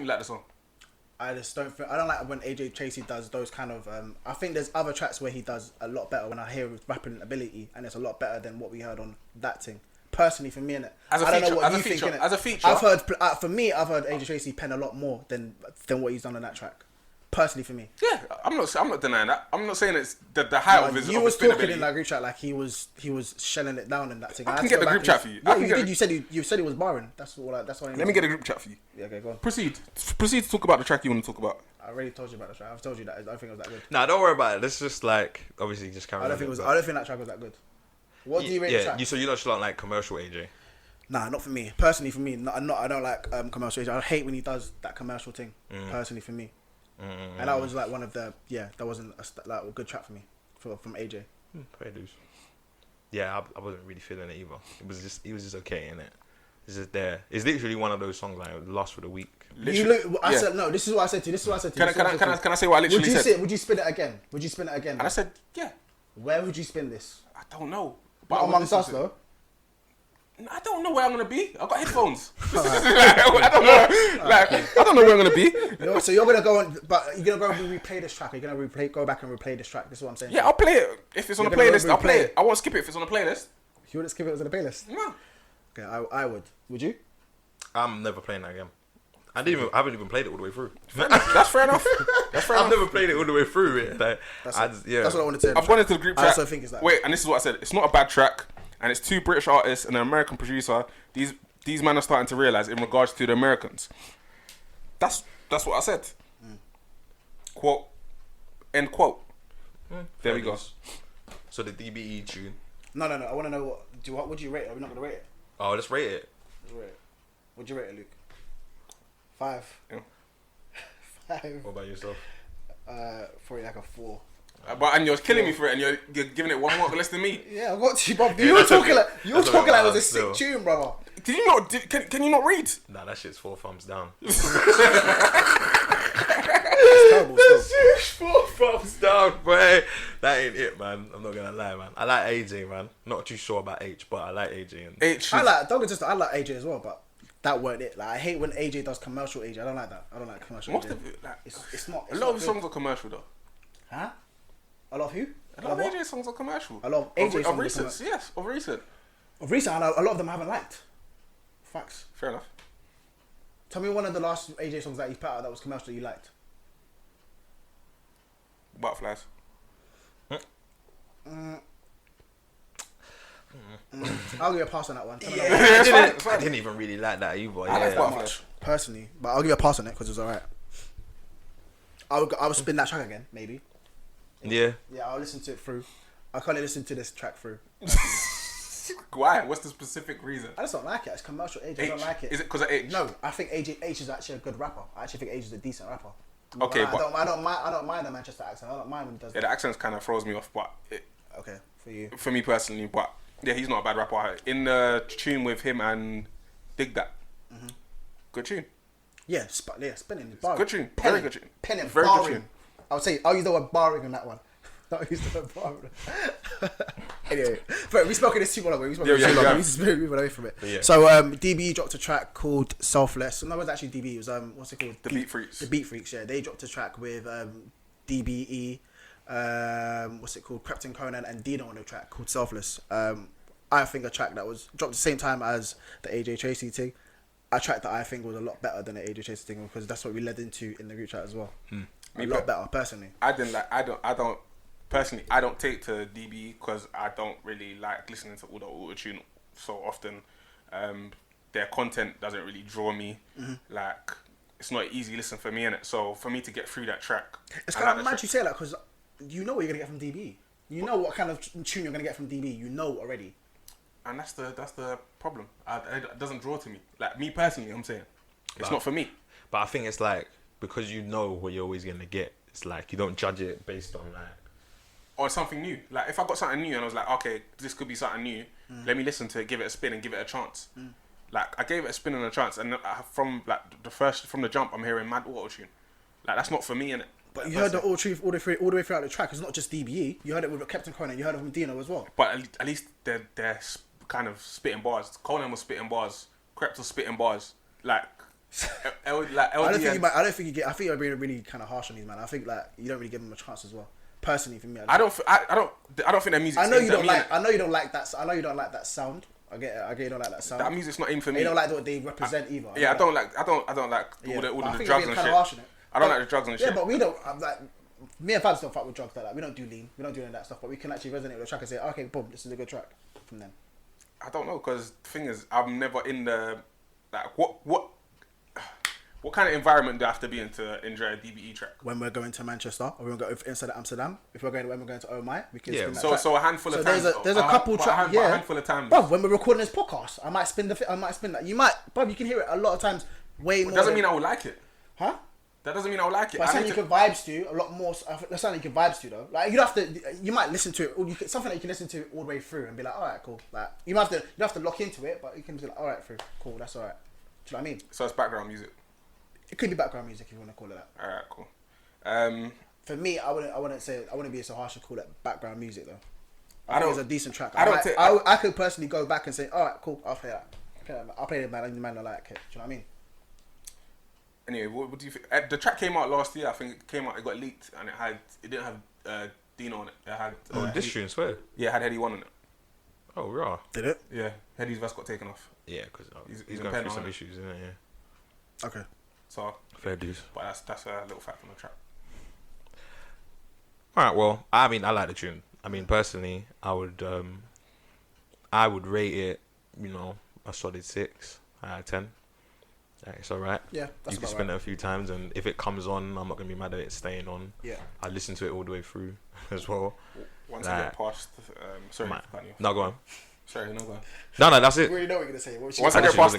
you like the song? I just don't think, I don't like when AJ Tracey does those kind of I think there's other tracks where he does a lot better when I hear his rapping ability, and it's a lot better than what we heard on that thing. Personally, for me, innit? I don't know what you think, innit? As a feature, I've heard for me, I've heard AJ Tracey pen a lot more than what he's done on that track. Personally, for me. Yeah, I'm not denying that. I'm not saying it's the height of his. You was talking in that group chat like he was shelling it down in that thing. I can get the group chat for you. Yeah, you did. You said he was barring. That's what. Let me get a group chat for you. Yeah, okay, go on. Proceed to talk about the track you want to talk about. I already told you about the track. I've told you that I don't think it was that good. Nah, don't worry about it. Let's just like obviously just carry on. I don't think that track was that good. What do you rate the track? So you don't like commercial AJ? Nah, not for me. Personally, for me, I don't like commercial AJ. I hate when he does that commercial thing. Personally, for me. And that was like one of the that wasn't a good track for me from AJ. Fair dues. Yeah, I wasn't really feeling it either. It was just okay in it. It's just there. It's literally one of those songs like last for the week. I said no. This is what I said to you. Can I say what I literally said? Would you spin it again? And I said yeah. Where would you spin this? I don't know. But amongst us though. I don't know where I'm gonna be. I've got headphones. I don't know. I don't know where I'm gonna be. So you're gonna go on, but you're gonna go replay this track. You're gonna go back and replay this track. This is what I'm saying. Yeah, I'll play it if it's on the playlist. I'll play it. I won't skip it if it's on the playlist. You wouldn't skip it as on the playlist? No. Okay, I would. Would you? I'm never playing that again. I haven't even played it all the way through. That's fair enough. I've never played it all the way through. That's what I wanted to say. I've gone into the group chat. I also think it's that. Wait, and this is what I said. It's not a bad track. And it's two British artists and an American producer. These men are starting to realise in regards to the Americans. That's what I said. Quote. End quote. There we go. So the DBE tune. No. I want to know what do you rate it? Are we not gonna rate it? Oh, let's rate it. What'd you rate it, Luke? 5. Yeah. 5. What about yourself? Probably like a 4. And you're killing me for it, and you're giving it one mark less than me. Yeah, I got to, bro. You were talking like it was a sick tune, brother. Did you not? Can you not read? Nah, that shit's 4 thumbs down. It's terrible. This is 4 thumbs down, boy. That ain't it, man. I'm not gonna lie, man. I like AJ, man. Not too sure about Aitch, but I like AJ. And Aitch. I like AJ as well, but that weren't it. Like, I hate when AJ does commercial AJ. I don't like that. I don't like commercial AJ. It's not. A lot of his songs are commercial though. Huh? A lot of who? A lot of AJ songs are commercial. A lot of AJ songs of recent, yes, of recent. Of recent, a lot of them I haven't liked. Facts. Fair enough. Tell me one of the last AJ songs that he's put out that was commercial that you liked. Butterflies. I'll give you a pass on that one. I didn't even really like that either. I like Butterflies. Personally, but I'll give you a pass on it because it was alright. I would spin that track again, maybe. Yeah. Yeah, I'll listen to it through. I can't listen to this track through. Why? What's the specific reason? I just don't like it. It's commercial AJ. I don't like it. Is it because of Aitch? No, I think Aitch is actually a good rapper. I actually think Aitch is a decent rapper. Okay, but I don't mind the Manchester accent. I don't mind when he does. Yeah, the accent kind of throws me off, but okay, for you. For me personally, but yeah, he's not a bad rapper. In the tune with him and Dig That, good tune. Yeah, spinning. Good tune. Very good tune. Penning. Very barring. good tune. I'll use the word barring on that one. Not use the word barring. Anyway, but we spoke in this too long. We need to move away from it. Yeah. So DBE dropped a track called Selfless. No, it was actually DBE. It was what's it called? The Beat Freaks. The Beat Freaks. Yeah, they dropped a track with DBE. What's it called? Krypton Conan and Dino on a track called Selfless. I think a track that was dropped the same time as the AJ Tracey thing. A track that I think was a lot better than the AJ Tracey thing because that's what we led into in the group chat as well. A lot better, personally. I don't personally. I don't take to DB because I don't really like listening to all the auto-tune so often. Their content doesn't really draw me. Like, it's not an easy listen for me, innit? So for me to get through that track, it's kind of mad you say that because you know what you're gonna get from DB. You know what kind of tune you're gonna get from DB. You know already. And that's the problem. It doesn't draw to me. Like, me personally, I'm saying it's not for me. But I think it's like because you know what you're always gonna get. It's like you don't judge it based on like or something new. Like, if I got something new and I was like, okay, this could be something new. Let me listen to it, give it a spin, and give it a chance. Like, I gave it a spin and a chance, and from the jump, I'm hearing mad auto tune. Like, that's not for me, innit? But you heard the all truth all the way throughout the track. It's not just DBE. You heard it with Captain Conan. You heard it with Dino as well. But at least they're kind of spitting bars. Conan was spitting bars. Krept was spitting bars. Like, Like LD I don't think you might. I don't think you get. I think you're being really kind of harsh on these man. I think like you don't really give them a chance as well. Personally, for me, I don't think their music. I know you don't like. I know you don't like that. I know you don't like that sound. I get it. I get you don't like that sound. That music's not in for me. You don't like what they represent either. Yeah, I don't like all the drugs and shit. I don't like the drugs and shit. Yeah, but we don't. Like, me and Fabs don't fuck with drugs like that. We don't do lean. We don't do any of that stuff. But we can actually resonate with the track and say, okay, boom, this is a good track from them. I don't know, because the thing is, I'm never in the like what kind of environment do I have to be in to enjoy a DBE track? When we're going to Manchester or we're going to go inside of Amsterdam, when we're going to Oh My, we can spin that so track. So a handful of times. There's a couple tracks. Yeah, a handful of times. Bro, when we're recording this podcast, I might spin that. You might, bro, you can hear it a lot of times. Way more. Doesn't mean I will like it. Huh? That doesn't mean I will like it. But something you can vibes to a lot more. That's something you can vibes to though. Like you might listen to it, or something that you can listen to all the way through and be like, all right, cool. Like you have to lock into it, but you can be like, all right, through, cool, that's all right. Do you know what I mean? So it's background music. It could be background music if you want to call it that. All right, cool. For me, I wouldn't be so harsh to call it background music though. I think it's a decent track. I could personally go back and say, all right, cool, I'll play that. Okay, I'll play it, man. I like it. Do you know what I mean? Anyway, what do you think? The track came out last year. I think it got leaked, and it didn't have Dino on it. It had this tune, swear. Yeah, it had Heady One on it. Oh, raw. Did it? Yeah, Heady's verse got taken off. Yeah, because he's in going pen through some on it. issues, isn't it? Yeah. Okay. So fair dues. But that's a little fact from the track. All right. Well, I mean, I like the tune. I mean, personally, I would rate it, a solid 6 out of 10. Like, it's alright. Yeah, that's you can spin it a few times, and if it comes on, I'm not gonna be mad at it staying on. Yeah. I listen to it all the way through as well. Once I get past, sorry, no, go on. Sorry, no, go on. No, that's it. We already know what you're gonna say. Once I get past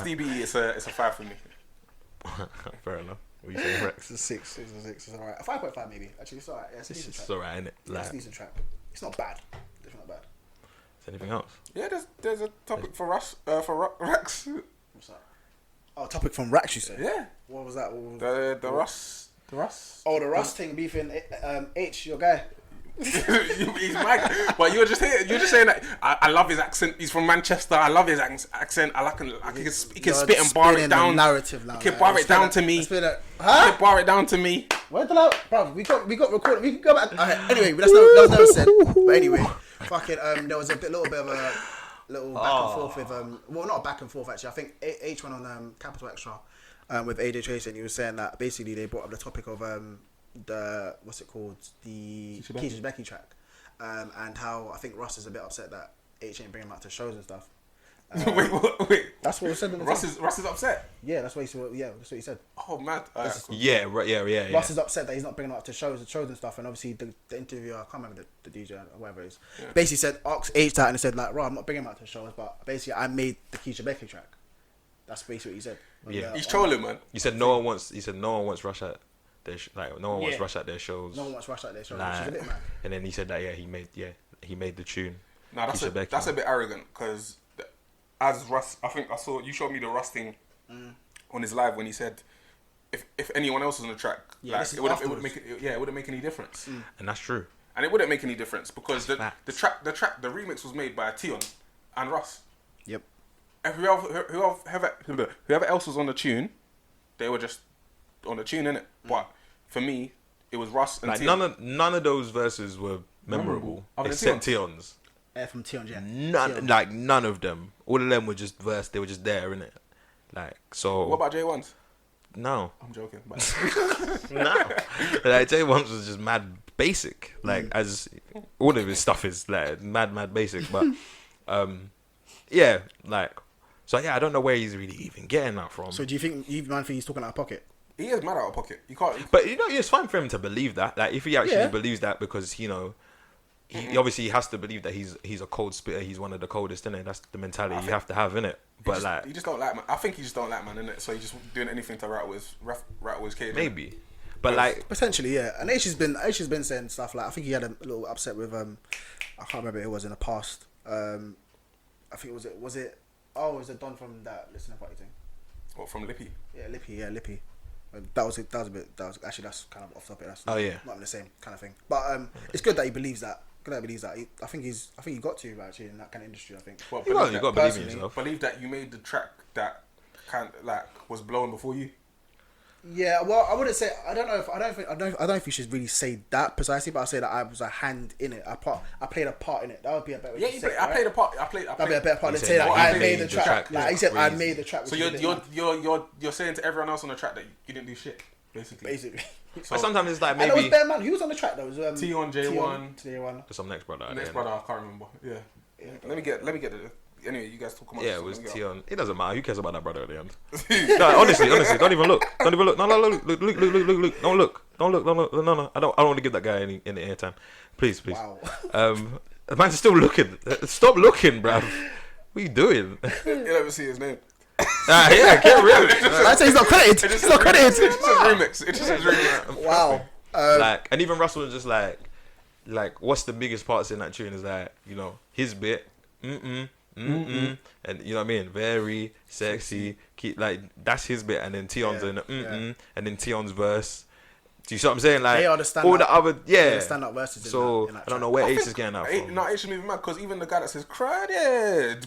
DB, it's a 5 for me. Fair enough. What you saying, Rex? It's a 6. It's alright. A 5.5 maybe. Actually, it's alright. Yeah, it's a decent track. It's alright, isn't it? Yeah, it's a decent track. It's not bad. Definitely not bad. Is anything else? Yeah, there's a topic for Russ, for Rex. What's that? Oh, topic from Rax, you said? Yeah. What was that? The Russ. The Russ. Oh, the Russ thing beefing Aitch, your guy. He's my guy. But you're just saying that I love his accent. He's from Manchester. I love his accent. He can spit and bar it down. Narrative now. He can bar it down to me. He can bar it down to me. Where the hell, bro? We got recorded. We can go back. Okay, anyway, that was never said. But anyway, fucking there was little bit of a little back and forth with well, not back and forth actually. I think Aitch went on Capital Extra with AJ Tracy, and he was saying that basically they brought up the topic of the Keisha Becky track, and how I think Russ is a bit upset that Aitch ain't bringing him out to shows and stuff. Wait. That's what was said. Russ is upset. Yeah, that's what he said. Oh mad. Cool. Yeah, right. Yeah. Russ is upset that he's not bringing him out to shows and stuff. And obviously the interviewer, I can't remember the DJ or whatever it is, basically said asked Aitch that, and he said like, "Right, I'm not bringing him out to shows, but basically I made the Keisha Becky track." That's basically what he said. Yeah, he's trolling, man. He said no one wants Rush at their no one wants Rush at their shows. No one wants Rush at their shows. Like, which is a bit mad. and then he said that he made the tune. No, that's a bit arrogant because as Russ, I think I saw you showed me the Russ thing on his live when he said if anyone else was on the track, it wouldn't make any difference. And that's true. And it wouldn't make any difference because the remix was made by Tion and Russ. Yep. And whoever else was on the tune, they were just on the tune, innit? But for me, it was Russ and like Tion. none of those verses were memorable except Tion's. From Tion, yeah. None of them. All of them were just verse. They were just there, innit? Like so. What about J1's? No, I'm joking. no. Like J1's was just mad basic. Like as all of his stuff is like mad basic. But yeah, like so yeah. I don't know where he's really even getting that from. So do you think he's talking out of pocket? He is mad out of pocket. You can't. But it's fine for him to believe that. Like if he actually believes that, because he obviously has to believe that he's a cold spitter. He's one of the coldest, innit? That's the mentality you have to have, innit? But he just don't like man. I think he just don't like man, innit? So he's just doing anything to rattle his cage. Maybe, but like potentially, yeah. And Aitch has been saying stuff like I think he had a little upset with I can't remember who it was in the past. I think was it Don from that listening party thing? What, from Lippy? Yeah, Lippy. That's kind of off topic. That's not in the same kind of thing. But it's good that he believes that, couldn't believe that. I think he got to actually in that kind of industry. I think. What, You got to believe in personally, yourself. Believe that you made the track that was blown before you. Yeah, well, I wouldn't say. I don't know if you should really say that precisely, but I'll say that I was a hand in it. I played a part in it. That would be a better way to say it, I played a part. That'd be a better part than said say that that I made the track. Like he said, I Crazy. made the track. So you're saying to everyone else on the track that you didn't do shit, basically. But sometimes it's like And it was maybe bare man. Who was on the track? That was T1, J1. J1. some next brother. Next brother, I can't remember. Yeah. Let me get the. Anyway, you guys talk about. Yeah, it was Tion. It doesn't matter. Who cares about that brother at the end? No, honestly, don't even look. Don't even look. No, look. Don't look. No. I don't want to give that guy any airtime. Please. Wow. The man's still looking. Stop looking, bruv. What are you doing? You never see his name. Yeah, get rid of it. I say he's not credited. He's not credited. It just says remix. It just says remix. Wow. Like, and even Russell was just like, what's the biggest parts in that tune is that, you know, his bit, and you know what I mean, very sexy, keep like that's his bit, and then Tion's in the and then Tion's verse. Do you see what I'm saying? Like They understand all that. the other, They understand that verses in So that I don't know track. where Aitch is getting that from. No, Aitch is moving mad because even the guy that says "cried,"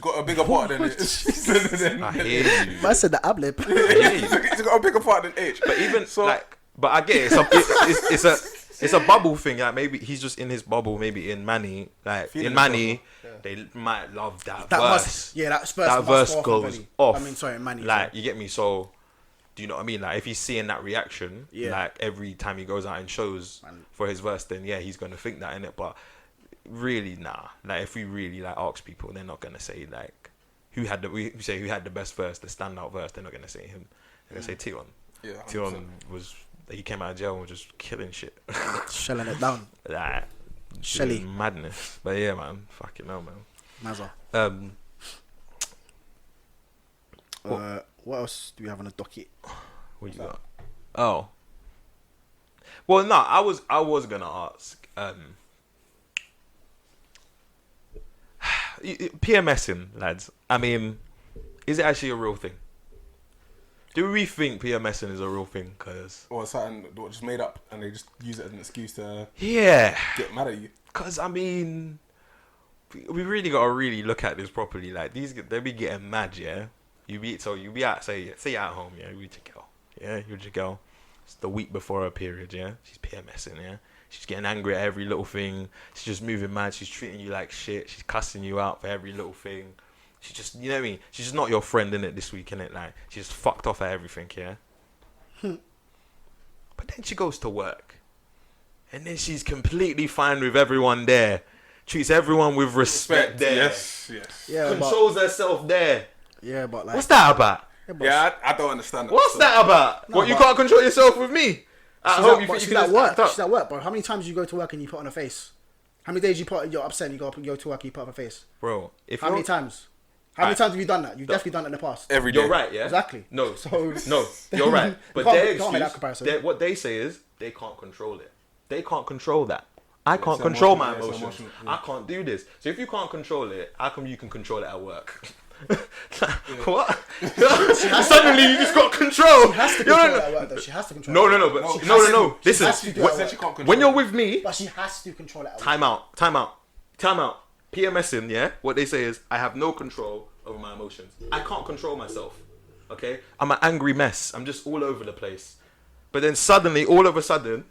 got a bigger part than it. I hear you. I said the ab lib. I hear you. He's got a bigger part than Aitch. But even So- but I get it. It's a bubble thing. Like maybe he's just in his bubble. Maybe in Manny, like Feeling in Manny, himself. they might love that That verse. must, yeah, that verse, That must verse go off goes already. off. I mean, sorry, Manny. Like you get me. So do you know what I mean? Like if he's seeing that reaction, Yeah. like every time he goes out and shows Man. for his verse, then yeah, he's gonna think that in it. But really, nah. Like if we really like ask people, they're not gonna say like who had the best verse, the standout verse. They're not gonna say him. They're gonna say Tion. Yeah, 100%. Tion was. He came out of jail and was just killing shit. Shelling it down. Like, Shelly. doing madness. But yeah, man. Fucking hell, man. Mazza. What else do we have on the docket? What you got? Oh. Well, no, I was gonna ask. PMSing, lads. I mean, is it actually a real thing? Do we think PMSing is a real thing? Cause Or something what just made up and they just use it as an excuse to yeah, get mad at you. cause I mean, we really gotta really look at this properly. Like they be getting mad, yeah. You be out, say you're at home, yeah. You with your girl, yeah. You're with your girl. It's the week before her period, yeah. She's PMSing, yeah. She's getting angry at every little thing. She's just moving mad. She's treating you like shit. She's cussing you out for every little thing. She just, you know what I mean? She's just not your friend, innit, this week, innit? Like, she's just fucked off at everything, yeah? But then she goes to work. And then she's completely fine with everyone there. Treats everyone with respect there. Yes. Yeah, Controls herself there. but like, What's that about? Yeah, I don't understand that. What's that about? No, what, you but- can't control yourself with me? At She's home, at, you but think she's you can at just work. act up? She's at work, bro. How many times do you go to work and you put on a face? How many days you're upset and you go to work and you put on a face? Bro, if How many you're... times? How many times have you done that? You've definitely done it in the past. Every day. You're right, yeah? Exactly. No, So- no, you're right. But can't- their you can't make that excuse, comparison. what they say is they can't control it. They can't control that. I can't it's control my emotional, it's emotions. emotional, I can't do this. So if you can't control it, how come you can control it at work? What? Suddenly you just got control. She has to control it at work, though. She has to control it. No. No, But she no. has to. No. She Listen. has to do what- it at Said she can't control when you're it. with me, But she has to control it at work. time out. PMSing, yeah? What they say is, I have no control over my emotions. I can't control myself, okay? I'm an angry mess. I'm just all over the place. But then suddenly, all of a sudden,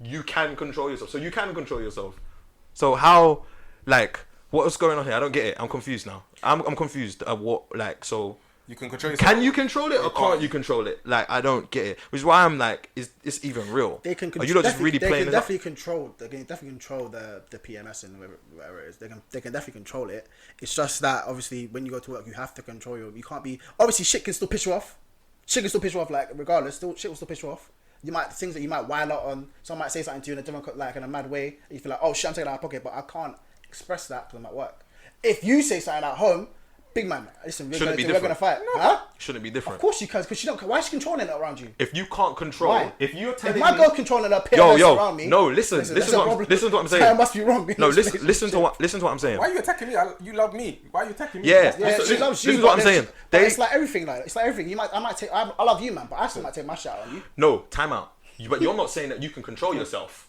you can control yourself. So you can control yourself. So how, like, what's going on here? I don't get it. I'm confused now. I'm confused at what, like, so... You can control yourself. Can you control it or can't you control it? Like, I don't get it. Which is why I'm like, is this even real? They can Are you not just really they playing can it up? definitely control. They can definitely control the PMS and whatever it is. They can definitely control it. It's just that obviously when you go to work, you have to control your. You can't be obviously shit can still piss you off. Shit can still piss you off. Like regardless, shit will still piss you off. You might things that you might wild out on. Someone might say something to you in a different like in a mad way. And you feel like oh shit, I'm taking it out of pocket, but I can't express that because I'm at work. If you say something at home. Big man, listen, we're gonna fight. Huh? Shouldn't be different. Of course you can, because she don't. Why is she controlling it around you? If you can't control, Why? if you're If telling my me, girl controlling her PMS around me, no, listen that's to a what problem. I'm saying. Something must be wrong. No, listen to what I'm saying. Why are you attacking me? You love me. Why are you attacking me? Yeah, Yeah, Listen, she loves this you. is what but I'm saying. but They- it's like everything. It's like everything. I might take. I love you, man, but I still might take my shit out on you. No, time out. But you're not saying that you can control yourself.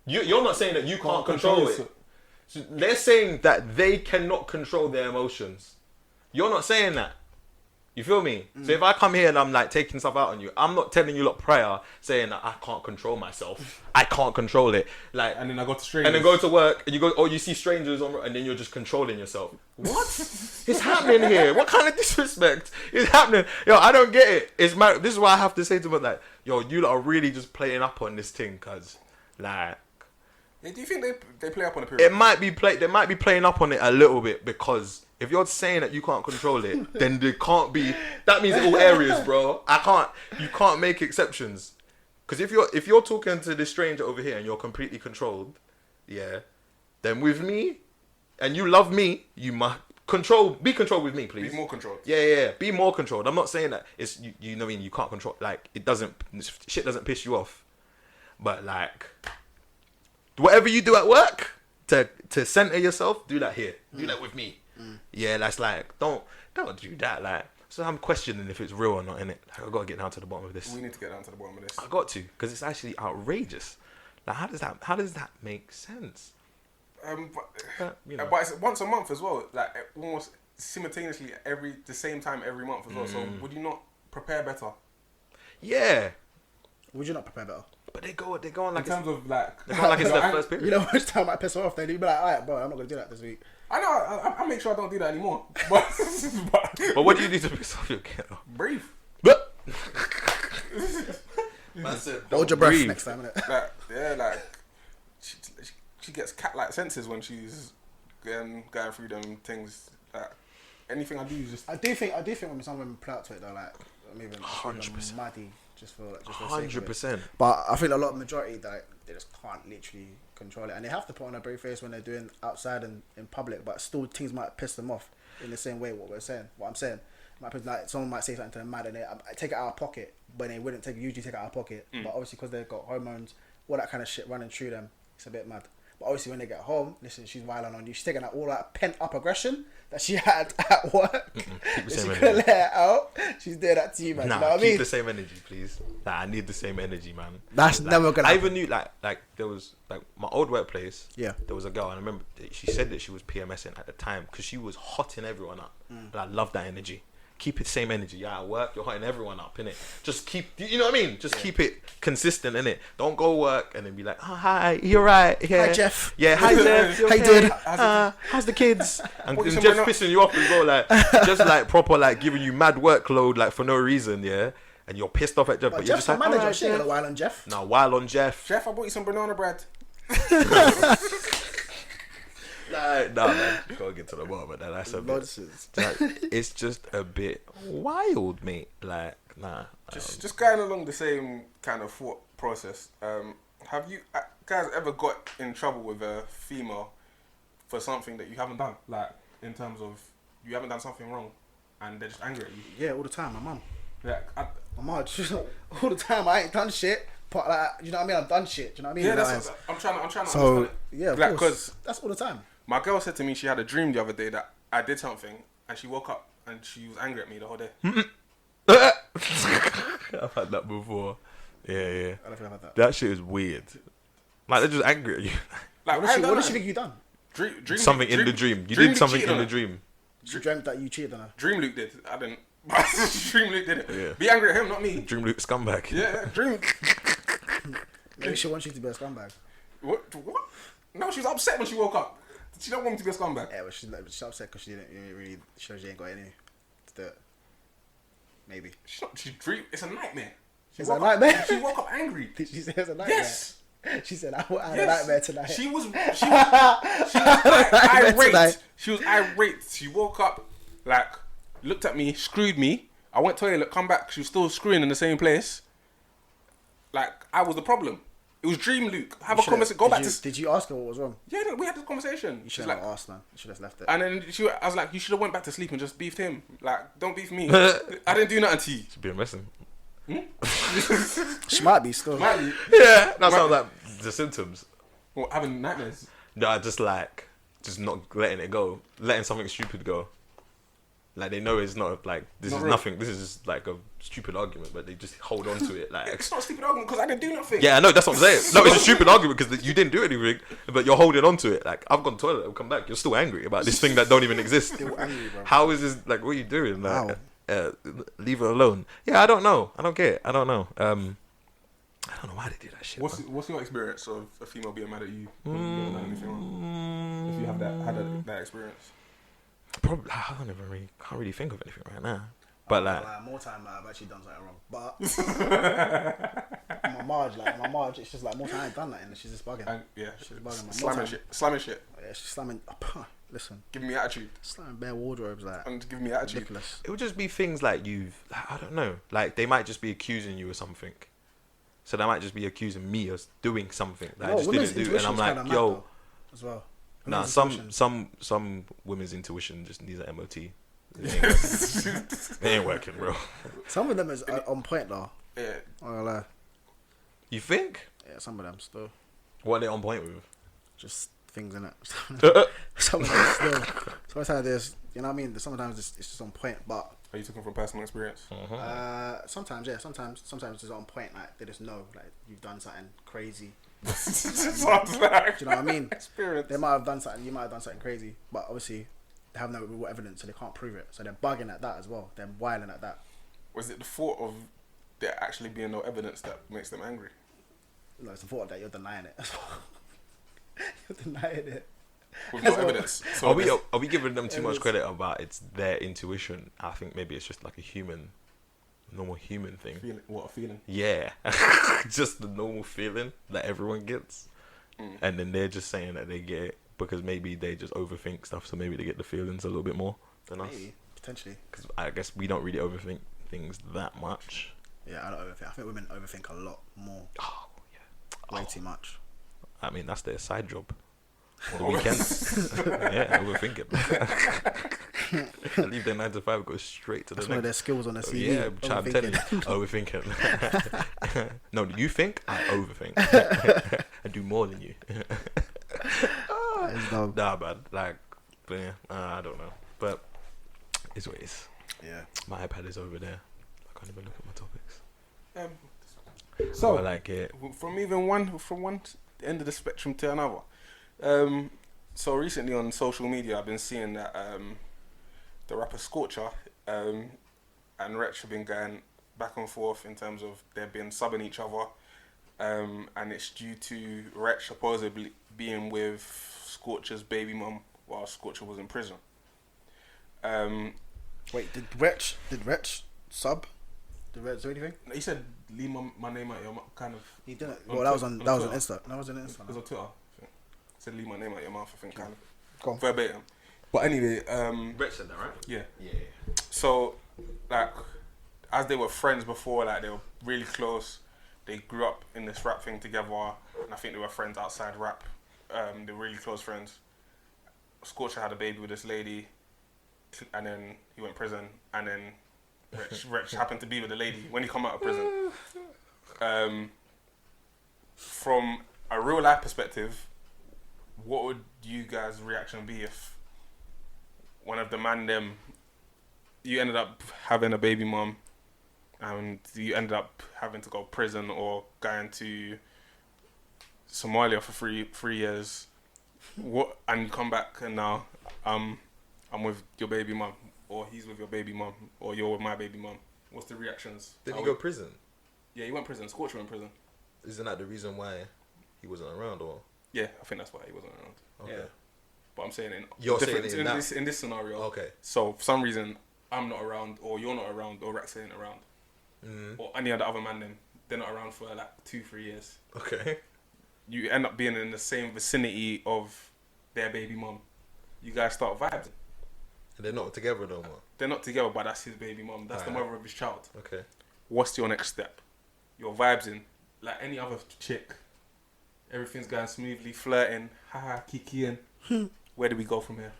You're not saying that you can't control it. yourself. So they're saying that they cannot control their emotions. You're not saying that. You feel me? So if I come here and I'm like taking stuff out on you, I'm not telling you lot prior saying that I can't control myself. I can't control it. Like, And then I go to strangers. and then go to work and you go, you see strangers and then you're just controlling yourself. What is happening here? What kind of disrespect is happening? Yo, I don't get it. This is why I have to say to them like, yo, you lot are really just playing up on this thing, cause like. Yeah, do you think they play up on the period? They might be playing up on it a little bit, because if you're saying that you can't control it, then there can't be. That means all areas, bro. You can't make exceptions. Because if you're talking to this stranger over here and you're completely controlled, yeah, then with me, and you love me, you must be controlled with me, please. Be more controlled. Yeah. Be more controlled. I'm not saying that it's you know what I mean. You can't control. Like shit doesn't piss you off, but like. Whatever you do at work to center yourself, do that here. Do that with me. Yeah, that's like don't do that. Like, so I'm questioning if it's real or not. Innit? Like, I gotta get down to the bottom of this. We need to get down to the bottom of this. I got to, because it's actually outrageous. Like, how does that make sense? But it's once a month as well. Like almost simultaneously the same time every month as well. So would you not prepare better? Yeah. Would you not prepare better? But they go on like in terms of like, they go like it's their first period. You know how much time might piss her off. Then you'd be like, alright, bro, I'm not gonna do that this week. I know. I make sure I don't do that anymore. But what do you do to piss off your kid? Breathe. Man said, Hold your breath breathe. next time, innit? Like she gets cat-like senses when she's going through them things. Like anything I do is just. I do think when some women play out to it though, like maybe 100%. Maddie just for like 100%. But I think a lot of majority like they just can't literally control it, and they have to put on a brave face when they're doing outside and in public. But still, things might piss them off in the same way. What I'm saying, like someone might say something to them mad, and they take it out of pocket, but they wouldn't usually take it out of pocket. But obviously, because they've got hormones, all that kind of shit running through them, it's a bit mad. But obviously, when they get home, listen, she's wilding on you. She's taking out all that pent up aggression that she had at work. Keep the She same couldn't energy. let it out. She's doing that to you, man. Nah, you know what I keep mean? the same energy, please. Like, I need the same energy, man. That's like, never gonna I happen. even knew like there was like my old workplace. Yeah. There was a girl, and I remember she said that she was PMSing at the time because she was hotting everyone up. And I love that energy. Keep it same energy. Yeah, at work you're hotting everyone up, innit? Just keep, you know what I mean? Just keep it consistent, innit? Don't go work and then be like, oh, hi, you're right. Yeah. Hi, Jeff. Yeah, hi, Jeff. You How you okay? doing? How's the kids? And What you Jeff saying, pissing you off as well, like just like proper like giving you mad workload like for no reason, yeah. And you're pissed off at Jeff, But but you're Jeff's just a like, manager. alright, She ain't Jeff. got a while on Jeff. No, while on Jeff. Jeff, I bought you some banana bread. Like, nah, man. Gotta get to the bottom of that. That's a bit. Nonsense. Like, it's just a bit wild, mate. Like, nah. Just going along the same kind of thought process. Have you guys ever got in trouble with a female for something that you haven't done? Like, in terms of you haven't done something wrong and they're just angry at you? Yeah, all the time. My mum. Like, My mum. All the time. I ain't done shit. But like, you know what I mean? I've done shit. Do you know what I mean? yeah, Like, that's what, I'm trying to so understand it. yeah, of Like, course. 'cause That's all the time. my girl said to me she had a dream the other day that I did something and she woke up and she was angry at me the whole day. I've had that before. Yeah. I don't think I've had that. That shit is weird. Like, they're just angry at you. Like, What did she think you done? Dream, Something in the dream. You Dream did something cheated in on the her. dream. She dreamt that you cheated on her. Dream Luke did. I didn't. Dream Luke did it. Yeah. Be angry at him, not me. Dream Luke scumbag. Yeah, Dream. Maybe she wants you to be a scumbag. What? No, she was upset when she woke up. She don't want me to be a scumbag. Yeah, but she's upset because she didn't really show she ain't got any to do it. Maybe. She's not. She dream. It's a nightmare. She It's a woke nightmare? Up, she woke up angry. Did she say it's a nightmare? Yes. She said, I had a Yes. nightmare tonight. She was irate. tonight. She was irate. She woke up, like, looked at me, screwed me. I went to toilet, come back. She was still screwing in the same place. Like, I was the problem. It was Dream Luke. Have a conversation. Go back to. Did you ask her what was wrong? Yeah, we had this conversation. You She's should like, have asked, man. You should have left it. and then I was like, you should have went back to sleep and just beefed him. Like, don't beef me. I didn't do nothing to you. Should be a messing. She might be still. Might be. Yeah, that sounds like the symptoms. What, having nightmares? No, just not letting it go, letting something stupid go. Like they know it's not like this Not is real. nothing. This is just like a stupid argument, but they just hold on to it. Like It's not a stupid argument because I didn't do nothing. yeah, I know that's what I'm saying. No, it's a stupid argument because you didn't do anything, but you're holding on to it. Like I've gone to the toilet, I'll come back. You're still angry about this thing that don't even exist. Still angry, bro. How is this? Like, what are you doing? Like, leave it alone. Yeah, I don't know. I don't get it. I don't know. I don't know why they do that shit. What's your experience of a female being mad at you when you haven't done anything wrong? If you have that experience. Probably, can't really think of anything right now. But like, more time I've actually done something wrong. But my Marge, it's just like more time I've done that, and she's just bugging. Yeah, she's bugging. Slamming shit. Yeah, she's slamming. Listen, Giving me attitude. slamming bare wardrobes like. And giving me attitude. Ridiculous. it would just be things like I don't know. Like they might just be accusing you of something. So they might just be accusing me of doing something that I just didn't do, and I'm like, yo, as well. nah. Women's Some women's intuition just needs an MOT. It ain't working, bro. Some of them is on point though. Yeah. Well, You think? yeah, some of them still What are they on point with? just things in it. Some of them still. Sometimes there's, you know what I mean. Sometimes it's just on point, but Are you talking from personal experience? sometimes yeah, sometimes it's on point. Like they just know, like you've done something crazy. Sounds like. Do you know what I mean? Experience. They might have done something. You might have done something crazy, but obviously they have no real evidence, so they can't prove it. So they're bugging at that as well. They're whiling at that. Was it the thought of there actually being no evidence that makes them angry? No, it's the thought that you're denying it. You're denying it. With no evidence. So Are we giving them too much credit about it's their intuition? I think maybe it's just like a normal human thing. What a feeling. Yeah, just the normal feeling that everyone gets, and then they're just saying that they get it because maybe they just overthink stuff, so maybe they get the feelings a little bit more than us. Maybe, potentially. Because I guess we don't really overthink things that much. Yeah, I don't overthink. I think women overthink a lot more. Oh yeah, Way too much. I mean that's their side job. On the weekends, yeah, overthink it. Leave their 9 to 5, go straight to the That's next. one of their skills on the CV. Yeah, I'm telling you, overthinking. No, you think I overthink. I do more than you. It's dumb. Nah, man. Like, but yeah, I don't know. But it's what it is. Yeah. My iPad is over there. I can't even look at my topics. So I like it. from one end of the spectrum to another. So recently on social media, I've been seeing that the rapper Scorcher and Wretch have been going back and forth in terms of they've been subbing each other, and it's due to Wretch supposedly being with Scorcher's baby mum while Scorcher was in prison. Wait, did Wretch sub? Did Wretch do anything? He said, "Leave my name out your mouth," kind of. He didn't. On Well, that was Twitter- on on that was on Twitter. Insta. That was on Insta. It was on Twitter. I think. Said, "Leave my name out your mouth." I think kind of Go on. verbatim. But anyway, Brett said that, right? yeah. Yeah. So, like, as they were friends before, like they were really close. They grew up in this rap thing together, and I think they were friends outside rap. They were really close friends. Scorcher had a baby with this lady, and then he went to prison, and then Wretch happened to be with the lady when he come out of prison. From a real life perspective, what would you guys' reaction be if one of the man them, you ended up having a baby mom and you ended up having to go to prison or going to Somalia for three years, what, and you come back and now I'm with your baby mom, or he's with your baby mom, or you're with my baby mom? What's the reactions? Did he go prison? Yeah, he went prison. Scorcher went prison. Isn't that the reason why he wasn't around, or? Yeah, I think that's why he wasn't around. Okay. Yeah. But I'm saying You're saying in this scenario. Okay. So for some reason I'm not around, or you're not around, or Rex ain't around, or any of the other man them, they're not around for like 2-3 years. Okay. You end up being in the same vicinity of their baby mom. You guys start vibing. They're not together no more. They're not together, but that's his baby mom. That's the Alright. mother of his child. Okay. What's your next step? Your vibes in like any other chick. Everything's going smoothly, flirting, haha, kikiing. Where do we go from here?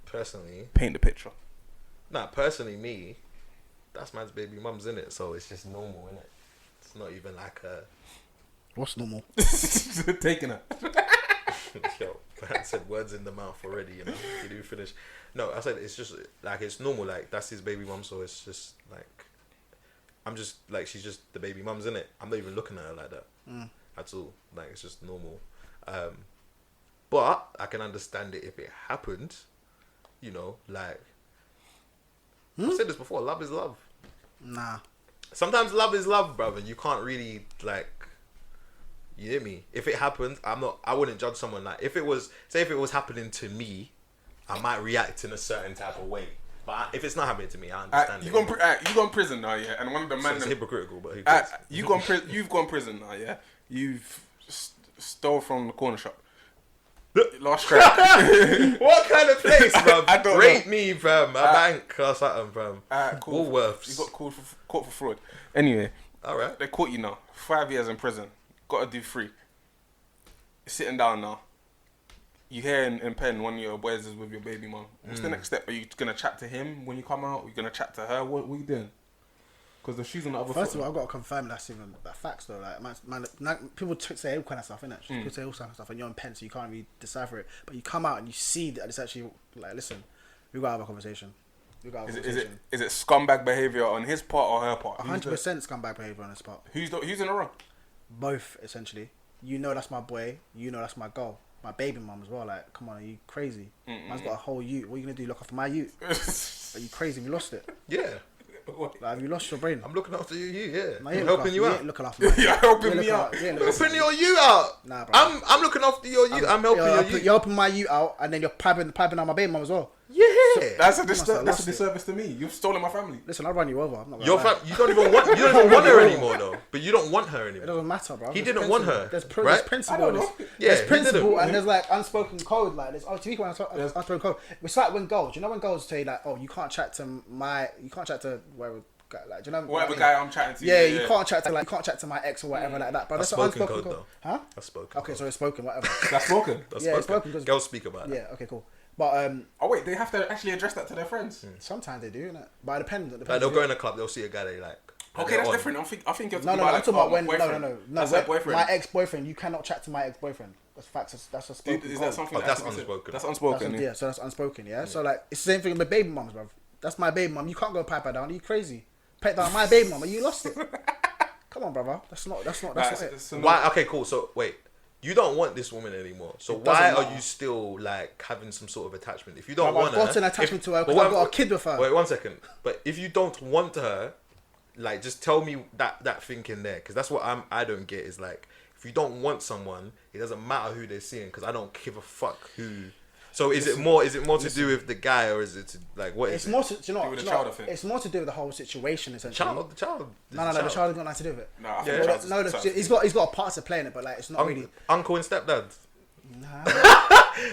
Personally, Paint the picture. personally, me, that's man's baby mum's in it, so it's just normal, innit? It's not even like a. What's normal? Taking her. Yo, man said words in the mouth already, you know. You do finish. No, I said it's just like it's normal. Like that's his baby mum, so it's just like I'm just like she's just the baby mum's in it. I'm not even looking at her like that at all. Like it's just normal. But I can understand it if it happened. You know, like I've said this before. Love is love. Nah. Sometimes love is love, brother. You can't really like. You hear me? If it happened, I wouldn't judge someone. Like if it was happening to me, I might react in a certain type of way. But if it's not happening to me, I understand. You go in prison now, yeah. And one of the men. It's hypocritical, but you've gone prison now, yeah. You've stole from the corner shop. Last crack. What kind of place, bro? I don't Rate know. me, fam. A bank or something, fam. Cool. Woolworths. You got caught for fraud. Anyway, all right. They caught you now. 5 years in prison. Got to do 3. You're sitting down now. You hear in pen one of your boys is with your baby mum. What's the next step? Are you gonna chat to him when you come out? Are you gonna chat to her? What are you doing? Because the shoes on the other First foot. of all, I've got to confirm that's even that facts though. Like, people say all kind of stuff, innit? People say all kind of stuff, and you're on pen, so you can't really decipher it. But you come out and you see that it's actually like, listen, we gotta have a conversation. Is it scumbag behaviour on his part or her part? 100% scumbag behaviour on his part. Who's in the wrong? Both, essentially. You know that's my boy. You know that's my girl. My baby mum as well. Like, come on, are you crazy? Man's got a whole ute. What are you gonna do? Look after my ute? Are you crazy? Have you lost it? Yeah. Like, have you lost your brain? I'm looking after you, yeah. No, I'm helping you out. Looking after me. You're helping me out. Helping your you out. Nah, bro. I'm looking after your you. I'm helping your you. You're helping my you out, and then you're piping out my baby mum as well. Yeah. That's a disservice to me. You've stolen my family. Listen, I'll run you over. I'm not Your gonna lie. you don't even want her anymore though. But you don't want her It anymore. doesn't matter, bro. He didn't want her. There's right? principle. I don't know. Yeah, There's he principle didn't. and there's like unspoken code. Like there's unspoken code. It's like when girls, you know, when girls say like, oh, you can't chat to whatever guy, like, do you know Whatever what I mean? guy I'm chatting to. Yeah, you can't chat to my ex or whatever like that. But That's that's an spoken unspoken code code. though. Huh? That's spoken. Okay, so it's spoken, whatever. That's spoken. That's Yeah, it's spoken. spoken 'cause- Girls speak about it. Yeah, okay, cool. But Oh wait, they have to actually address that to their friends. sometimes they do, innit? But it depends. Like they'll go in a club, they'll see a guy they like. Okay, that's different. I think you're No, talking I'm about talking about when. boyfriend. No. That's her boyfriend. My ex-boyfriend. You cannot chat to my ex-boyfriend. That's facts. That's a spoken Is code. that something? Oh, that's actually said? unspoken. That's unspoken. Yeah, so that's unspoken. Yeah. So like it's the same thing with baby mums, bro. That's my baby mum. You can't go pipe her down. Are you crazy? Pet down my baby mum. You lost it. Come on, brother. That's not it. Why? Okay, cool. So wait, you don't want this woman anymore. So It why doesn't are matter. you still like having some sort of attachment? If you don't I've want her, got an attachment to her but because I've got a kid with her. Wait 1 second. But if you don't want her, like just tell me that thinking there, because that's what I don't get is like if you don't want someone, it doesn't matter who they're seeing because I don't give a fuck who. So is it more to do with the guy or is it to, like what It's is more it? to do you know, with do the you know, child, I think. it's more to do with the whole situation essentially. The child. No, the child has got nothing to do with it. No, I think Yeah. the child's- No, he's got a part to play in it, but like it's not really. Uncle and stepdad. Nah,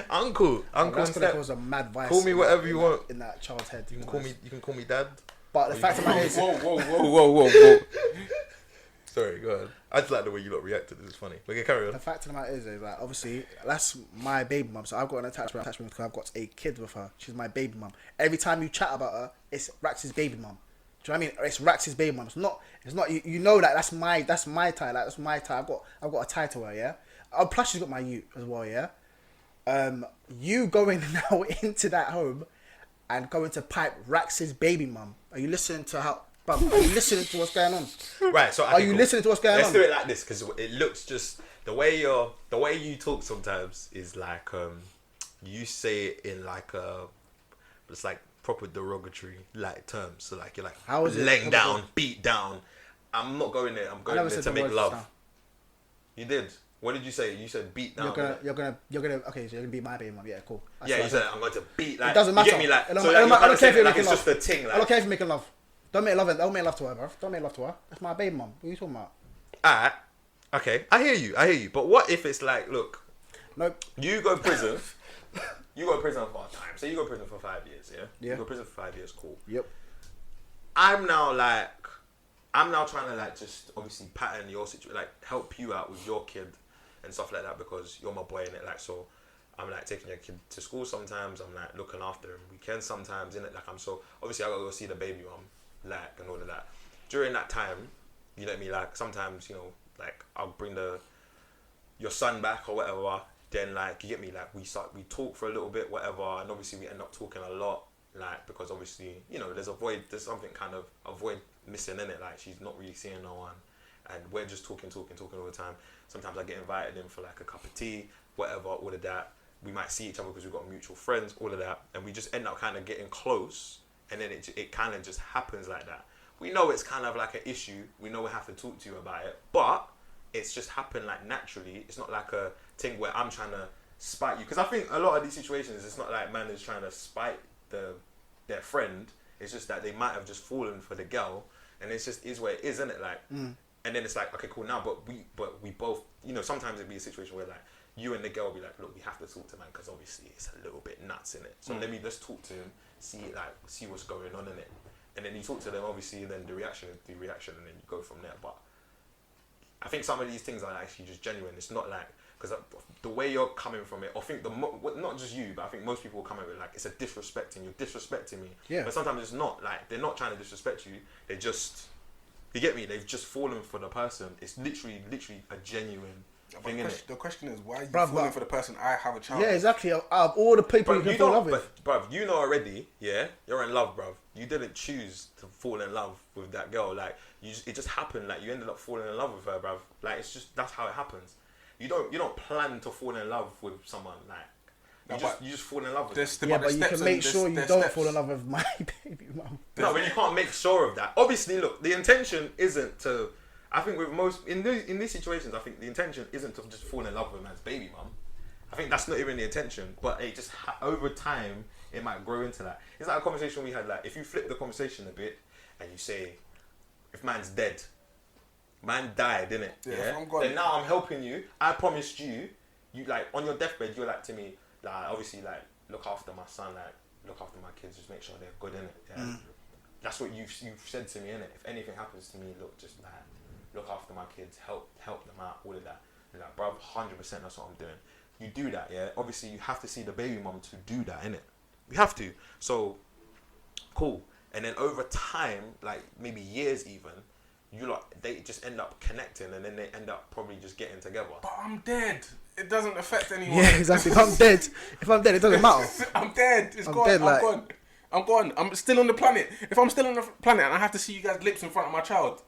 Uncle and that's gonna step. cause a mad vice. Call me whatever you want. in that child's head. You can call me dad. But the fact of the matter is, Whoa. Sorry, go ahead. I just like the way you lot reacted. This is funny. Okay, carry the on. fact of the matter is like obviously that's my baby mum, so I've got an attachment because I've got a kid with her. She's my baby mum. Every time you chat about her, it's Rax's baby mum. Do you know what I mean? It's Rax's baby mum. It's not. You know that that's my tie. Like that's my tie. I've got a tie to her. Yeah. Oh, plus she's got my ute as well. Yeah. You going now into that home and going to pipe Rax's baby mum. Are you listening to how? Bruv, are you listening to what's going on? Right. So Are you listening to what's going Let's on? do it like this because it looks just the way you talk sometimes is like you say it in like it's like proper derogatory like terms. So like you're like How is it? laying down, beat down. I'm not going there. I'm going never there said to the make words love. just now. You did. What did you say? You said beat down. You're gonna. Okay, so you're gonna be my baby mum. Yeah, cool. That's Yeah, what you I said I'm going to beat. Like, It doesn't you matter. get me, like, I don't, so I don't, like, I don't care if you're like making it's love. just a thing. Like, I don't care if you're making love. Don't make love. Don't make love to her, bro. Don't make love to her. That's my baby mum. What are you talking about? alright, okay, I hear you. But what if it's like, look, Nope. you go prison, you go prison for a time. Say you go prison for 5 years, yeah. Yeah. You go prison for 5 years, cool. Yep. I'm now trying to like just obviously pattern your situation, like help you out with your kid and stuff like that because you're my boy in it. Like so, I'm like taking your kid to school sometimes. I'm like looking after him weekends sometimes in it. Like I'm so obviously I gotta go see the baby mom, like and all of that. During that time, you let me like sometimes like I'll bring your son back or whatever. then like you get me, like we talk for a little bit, whatever, and obviously we end up talking a lot, like because obviously there's something kind of a void missing in it, like she's not really seeing no one, and we're just talking all the time. Sometimes I get invited in for like a cup of tea, whatever, all of that. We might see each other because we've got mutual friends, all of that, and we just end up kind of getting close, and then it kind of just happens like that. We know it's kind of like an issue. We know we have to talk to you about it, but it's just happened like naturally. It's not like a thing where I'm trying to spite you, because I think a lot of these situations, it's not like man is trying to spite their friend. It's just that they might have just fallen for the girl, and it's just is where it is, isn't it? Like, and then it's like, okay, cool, now, but we both, sometimes it'd be a situation where like you and the girl will be like, look, we have to talk to man because obviously it's a little bit nuts in it. So let's talk to him, see what's going on in it, and then you talk to them, obviously, and then the reaction, and then you go from there. But I think some of these things are actually just genuine. It's not like, because the way you're coming from it, I think not just you, but I think most people come at it like it's a disrespecting. You're disrespecting me. Yeah. But sometimes it's not. Like they're not trying to disrespect you. They just, you get me? They've just fallen for the person. It's literally a genuine thing, innit? The question is, why are you falling for the person? I have a child. Yeah, exactly. Out of all the people you can fall in love with. Bruv, you know already, yeah? You're in love, bruv. You didn't choose to fall in love with that girl. Like, it just happened. Like, you ended up falling in love with her, bruv. Like, it's just, that's how it happens. You don't plan to fall in love with someone. Like, you just fall in love with them. Yeah, but you can make sure you don't fall in love with my baby mum. No, but you can't make sure of that. Obviously, look, the intention isn't to... I think with most... In these situations, I think the intention isn't to just fall in love with a man's baby mum. I think that's not even the intention. But it just... over time, it might grow into that. It's like a conversation we had. Like, if you flip the conversation a bit and you say, if man's dead... Man died, innit? Yeah. And now I'm helping you. I promised you, like on your deathbed, you're like to me, like obviously, like look after my son, like look after my kids, just make sure they're good, innit? Yeah. That's what you've said to me, innit? If anything happens to me, look, just like look after my kids, help them out, all of that. And like, bro, 100%, that's what I'm doing. You do that, yeah. Obviously, you have to see the baby mum to do that, innit? You have to. So, cool. And then over time, like maybe years even. They just end up connecting, and then they end up probably just getting together. But I'm dead. It doesn't affect anyone. Yeah, exactly. If I'm dead, it doesn't matter. I'm dead. I'm gone. I'm gone. I'm still on the planet. If I'm still on the planet and I have to see you guys' lips in front of my child,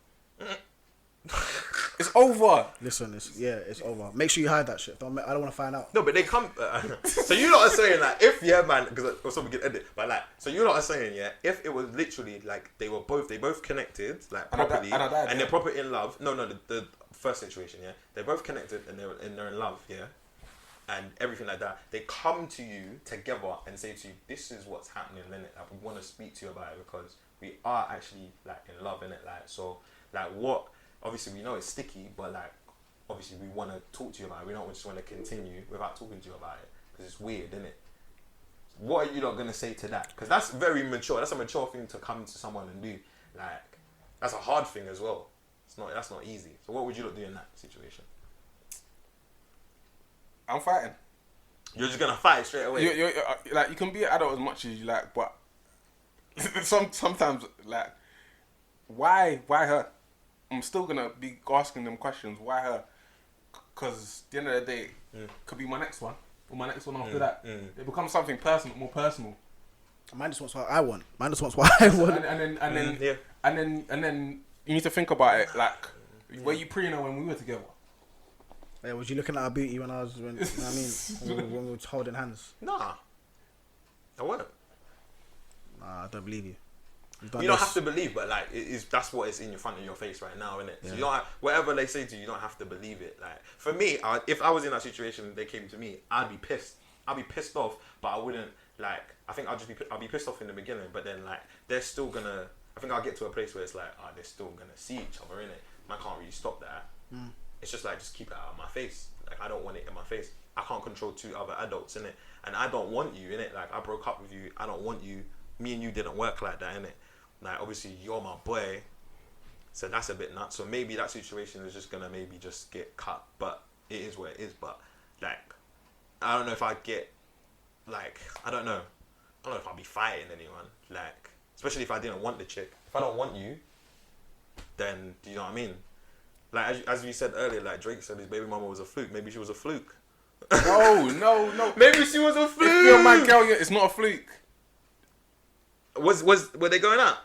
it's over. Listen, it's over. Make sure you hide that shit. I don't want to find out. No, but they come. So you lot are saying like, if man, because also we can edit, but like, so you lot are saying if it was literally like they both connected like properly, and they're proper in love. No, the first situation, they're both connected and they're in love, and everything like that. They come to you together and say to you, this is what's happening, innit? Like, we want to speak to you about it because we are actually like in love, innit? Like, so like what? Obviously, we know it's sticky, but like, obviously, we want to talk to you about it. We don't just want to continue without talking to you about it because it's weird, isn't it? What are you not gonna say to that? Because that's very mature. That's a mature thing to come to someone and do. Like, that's a hard thing as well. That's not easy. So, what would you not do in that situation? I'm fighting. You're just gonna fight straight away. You're like, you can be an adult as much as you like, but sometimes like, why her? I'm still gonna be asking them questions. Why her? Because at the end of the day, could be my next one or my next one after that. It becomes something personal, more personal. Mine just wants what I want. Mine just wants what I want. And then you need to think about it. Like, were you preying on when we were together? Yeah, was you looking at our beauty when I was? You know what I mean, when we were holding hands? Nah, I weren't. Nah, I don't believe you. You don't have to believe, but like that's what is in front of your face right now, innit? So you don't whatever they say to you, you don't have to believe it. Like for me, if I was in that situation and they came to me, I'd be pissed. I'd be pissed off, but I wouldn't like. I think I'll be pissed off in the beginning, but then like they're still gonna. I think I'll get to a place where it's like, they're still gonna see each other, innit? Man can't really stop that. It's just like, just keep it out of my face. Like, I don't want it in my face. I can't control two other adults, innit? And I don't want you, innit? Like, I broke up with you. I don't want you. Me and you didn't work like that, innit? Like, obviously, you're my boy. So that's a bit nuts. So maybe that situation is just gonna maybe just get cut. But it is what it is. But, like, I don't know if I get, like, I don't know if I'll be fighting anyone. Like, especially if I didn't want the chick. If I don't want you, then, do you know what I mean? Like, as we said earlier, like Drake said his baby mama was a fluke. Maybe she was a fluke. No. Maybe she was a If you're fluke. my girl, it's not a fluke. Were they going out?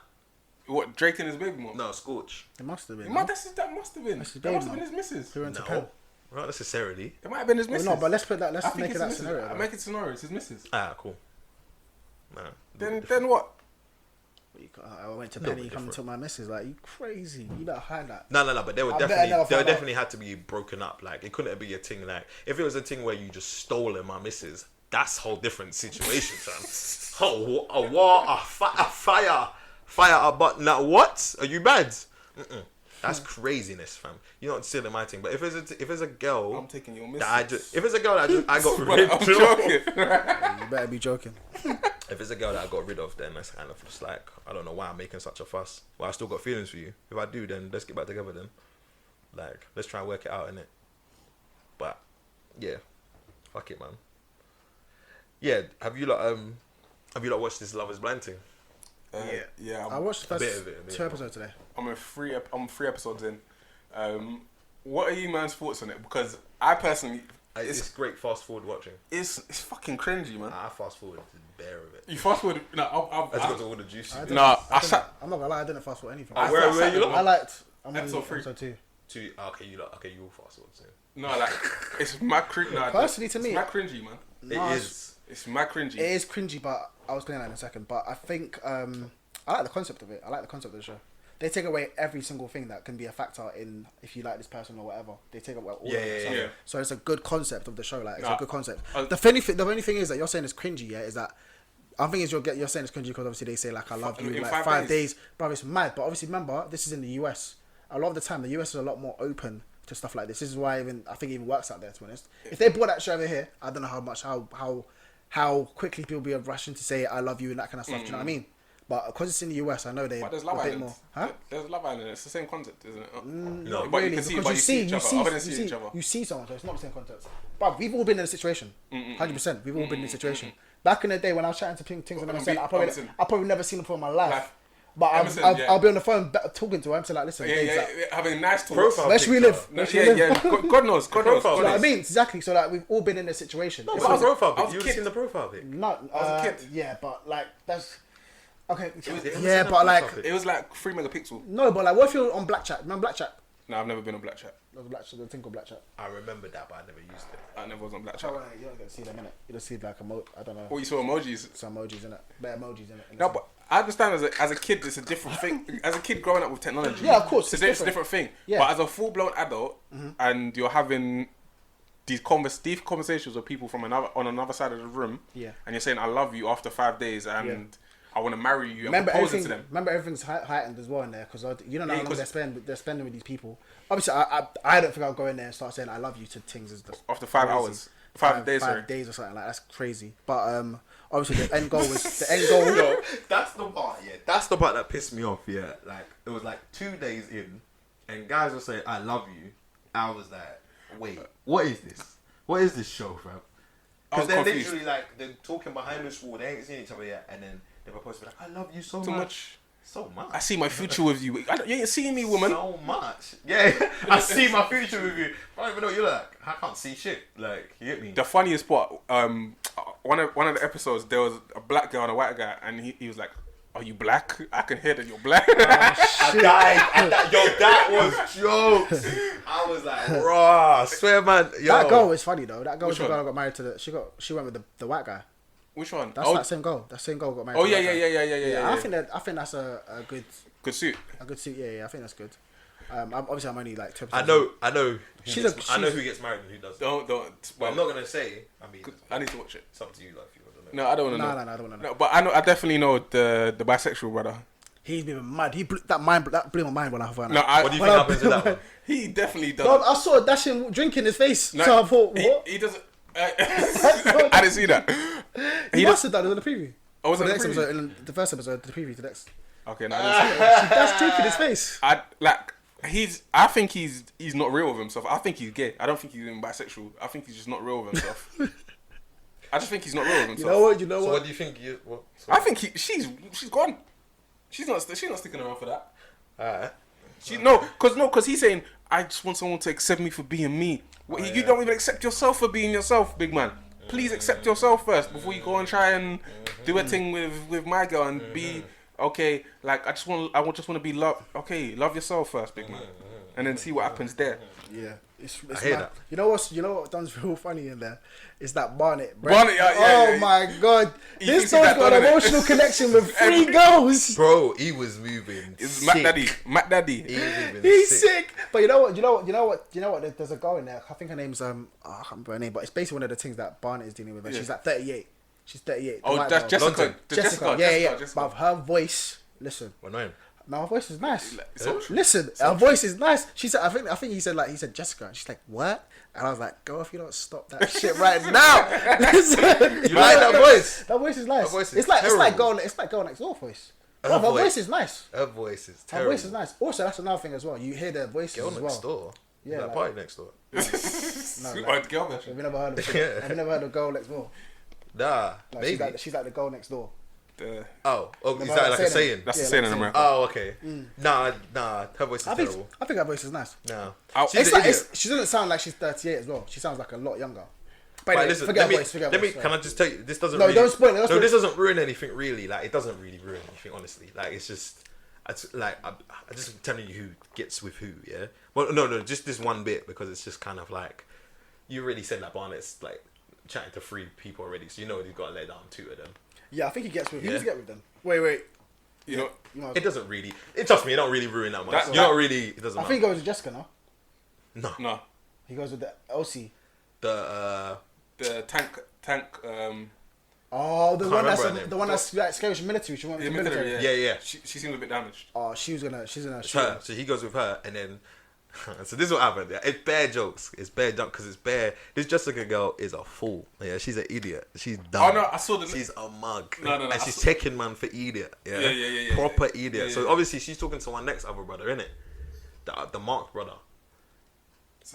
What, Drake and his baby mom? No, Scorch. It must have been. That must have been. That's his That must baby have been his missus. Who went to No, Penn. not necessarily. It might have been his Well, missus. no, but let's put that. I Let's think make it it's that his missus. scenario. I though. make it scenario. It's his missus. Ah, cool. Nah. Then what? I went to No, Penny. but You come and different. took my missus. Like, you crazy. You don't hide that. No, but they were I bet I definitely, never they found out. definitely had to be broken up. Like, it couldn't be a thing. Like, if it was a thing where you just stolen my missus, that's a whole different situation, fam. A war, a fire, a button. Now, what? Are you mad? That's craziness, fam. You're not stealing my thing. But if it's a girl, I'm taking your missus. that if it's a girl that I got Brother, rid I'm of, joking. You better be joking. if it's a girl that I got rid of, then that's kind of just like, I don't know why I'm making such a fuss. Well, I still got feelings for you. If I do, then let's get back together then. Like, let's try and work it out, innit? But, yeah. Fuck it, man. Yeah, have you lot watched this Love is Blind thing? Yeah. I watched the bit first of it, a bit 2 of it. episodes today. I'm 3 episodes in. What are you man's thoughts on it? Because I personally, It's great fast forward watching. it's fucking cringy, man. I fast forward to the bare of it. You fast forward. No, I just got to all the juicy bits. I'm not gonna lie. I didn't fast forward anything. Where you I lot? liked. I'm on Episode 3. episode 2. Okay, you will fast forward soon. No, like it's mad cringy. No, Personally, to it's me- mad cringy, man. No, It is. It's mad cringy. It is cringy, but I was going that in a second. But I think I like the concept of it. I like the concept of the show. They take away every single thing that can be a factor in if you like this person or whatever. They take away all of it. So, Yeah. so it's a good concept of the show. Like it's Nah, a good concept. I- The only thing is that you're saying it's cringy. Yeah, is that I think is you're saying it's cringy because obviously they say like I love you in like 5 5 days. days. But it's mad. But obviously remember this is in the US. A lot of the time the US is a lot more open to stuff like this. This is why I think it even works out there. To be honest, if they brought that show over here, I don't know how quickly people be rushing to say I love you and that kind of stuff. Do you know what I mean? But because it's in the US, I know they But there's a Love bit Island. more. Huh? There's Love Island. It's the same concept, isn't it? No. but Really, you can see, because but you see each other. Other than see each other. you see someone, so it's not the same context. But we've all been in a situation. 100%. We've all been in a situation. Back in the day when I was chatting to things and I said, I probably never seen them before in my life. But I'll be on the phone talking to him, so like, listen, babes, like, having nice talks. Profile where should we live? No, Where should we live? God knows. God knows. Profile You know what I God knows. mean? Exactly. So like we've all been in a situation. No, It's but not- the profile I was pic. a You've kid. seen the profile pic. not, I was a kid. Yeah, but like that's okay. was Yeah, in but the like profile pic. It was like 3 megapixel. no, but like what if you're on Black Chat? Remember Black Chat? No, I've never been on Black Chat. There's Black Chat. The thing called Black Chat. I remember that, but I never used it. I never was on Black Chat. You don't get to see them in it. You just see like I don't know. Or you saw emojis. Some emojis in it. Better emojis in it. No, but I understand as a kid, it's a different thing. As a kid growing up with technology, Yeah, of course, it's it's a different. different thing. Yeah. But as a full blown adult, and you're having these deep conversations with people from another side of the room, Yeah. and you're saying I love you after 5 days, and I want to marry you, and Remember proposing everything. to them. Remember everything's heightened as well in there because you don't know Yeah, how long 'cause- they're spending with these people. Obviously, I don't think I'll go in there and start saying I love you to things as the After 5 crazy. hours, 5 days, 5 sorry. days or something like that's crazy. But obviously the end goal was the end goal. Yo, that's the part. Yeah, that's the part that pissed me off. Yeah, like it was like 2 days in, and guys were saying "I love you." I was like, "Wait, what is this? What is this show, fam?" I was Because they're confused. literally like they're talking behind this wall. They ain't seen each other yet, and then they're supposed to be like, "I love you so Too much, much. so much." I see my future with you. You ain't seeing me, woman. So much. Yeah, I see my future with you. I don't even know what you're like. I can't see shit. Like, you get me? The funniest part, one of the episodes, there was a black girl and a white guy, and he was like, "Are you black? I can hear that you're black." I died. Yo, that was jokes. I was like, raw. I swear, man. Yo. That girl was funny though. That girl was Which the girl one? who got married to she went with the white guy. Which one? That's Oh, that same girl. That same girl got married. oh to yeah, the yeah, white yeah, guy. yeah, yeah, yeah. I think that's a good Good suit. suit. Yeah, I think that's good. Obviously I'm only like 2 I episodes. know. She's I know who gets married and who doesn't. Don't. But I'm not gonna say. I mean, I need to watch it. it's up to you, like, if you want to know. No, I don't want to know. No, I don't want to know. No, but I know. I definitely know the bisexual brother. He's been mad. That blew my mind when I found No, out. What do you think happens to that one? he definitely does. No, I saw Dashing drink in his face. No, so I thought, what? He doesn't. I didn't see that. He must have done it in the preview. Oh, was For it the the next preview? episode, in the first episode, the preview, the next. Okay, no, I didn't see that. That's drink in his face. I think he's not real with himself. I think he's gay. I don't think he's even bisexual. I think he's just not real with himself. I just think he's not real with himself. You know So what? what do you think? I think she's gone. She's not sticking around for that. Alright. Because he's saying I just want someone to accept me for being me. You don't even accept yourself for being yourself, big man. Please accept yourself first before you go and try and do a thing with my girl and be okay. Like I just want to be loved. Okay, love yourself first, big man, and then see what happens there. Yeah, it's I hear mad. that. You know what done's real funny in there? It's that Barnett. Bro. Barnett, yeah. My god, You this can see done's that got an Don, innit? emotional connection with 3 girls. Bro, he was moving. It's sick. Matt Daddy. He was moving He's sick. But you know what? There's a girl in there. I think her name's I can't remember her name, but it's basically one of the things that Barnett is dealing with. And she's like 38. She's 38. Oh, white that's girl. Jessica. Jessica. Yeah. But her voice, listen. What name? No, her voice is nice. It's all true. Listen, her voice is nice. She said, I think he said Jessica. She's like, what? And I was like, girl, if you don't stop that shit right now, listen. You like that voice? That voice is nice. That voice is it's like terrible. girl next door voice. Her Her voice- voice is nice. Her voice is Her terrible. voice is nice. Also, that's another thing as well. You hear their voices Girl as next well. door. Yeah, That like- party next door. No, Like, girl version. Have you never heard of? Yeah. Have you never heard of girl next door? Nah, Like, maybe. she's like the girl next door. Oh, is Never that heard like a of saying? That's Yeah, the saying like in a America. Oh, okay. Nah, her voice is I terrible. think her voice is nice. Nah. She's It's an like idiot. she doesn't sound like she's 38 as well. She sounds like a lot younger. But Right, anyway, listen, forget let me, voice. Forget let me, voice. can I just tell you, this doesn't No, really... don't spoil it, don't No, spoil this it. doesn't ruin anything, really. Like, it doesn't really ruin anything, honestly. Like, it's just... I'm just telling you who gets with who, yeah? Well, no, just this one bit, because it's just kind of like... You already said that Barnett's, like, chatting to 3 people already, so you know he's got to let down 2 of them. Yeah, I think he gets with. He Yeah. needs to get with them. Wait. You know, You know, It doesn't really... Trust me, it don't really ruin that much. That- You that- don't really... It doesn't I matter. think he goes with Jessica now. no, He goes with the LC. The, the tank. Oh, the Can't one remember her that's name. the one that's like scary. She's military. She went Yeah, to military. military, Yeah. She seems a bit damaged. Oh, she's in a It's her. shooting. So he goes with her, and then so this is what happened. Yeah, it's bare jokes. It's bare jokes because it's bare. This Jessica girl is a fool. Yeah, she's an idiot. She's dumb. Oh no, I saw the. She's a mug. No, and I she's saw- taking man for idiot. Yeah, Yeah. Proper idiot. Yeah, So yeah. obviously she's talking to one next other brother, innit? The Mark brother.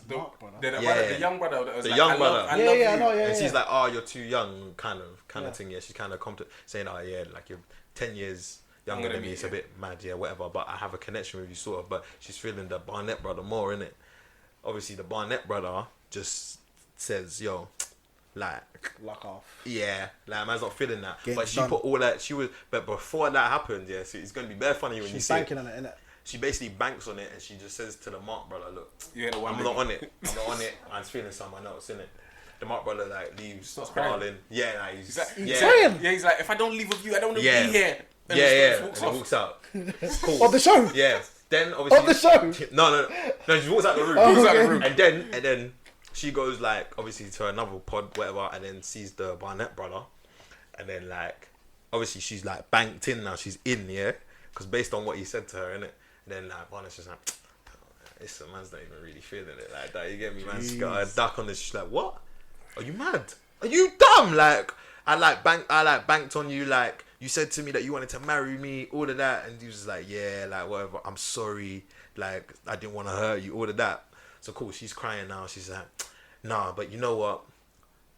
Mark, brother. The young brother. That was The like, young I brother. Love, I Yeah, love yeah, I you. know, yeah. And she's like, "Oh, you're too young," kind of Yeah. thing. Yeah, she's kind of saying, "Oh, yeah, like you're 10 years younger than me. It's a bit mad, yeah, whatever. But I have a connection with you, sort of." But she's feeling the Barnett brother more, innit? Obviously, the Barnett brother just says, "Yo, like, Lock off. yeah, like man's not feeling that." Game's but she done. put all that. But before that happened, yeah, so it's gonna be very funny when you She's see it. banking on it, innit? She basically banks on it, and she just says to the Mark brother, "Look, You ain't the one. I'm not on it. I'm not on it. Man's feeling someone else, innit?" The Mark brother like leaves, Starts darling. Yeah, nah, he's Like, yeah. Saying. Yeah, he's like, if I don't leave with you, I don't want to Yeah. be here. And Yeah, just and walks he off. walks out. Cool. Of the show. Yeah. Then obviously Of the show. No, she walks out the room. Oh, Walks out okay. the room. And then she goes like obviously to another pod, whatever, and then sees the Barnett brother, and then like obviously she's like banked in now. She's in, yeah, because based on what he said to her, innit? And then like Barnett's just like, this man's not even really feeling it like that. You get me, man's got a duck on this. She's like, what? Are you mad? Are you dumb? Like I banked on you. Like you said to me that you wanted to marry me, all of that, and he was just like, yeah, like whatever. I'm sorry. Like I didn't want to hurt you, all of that. So cool. She's crying now. She's like, nah, but you know what?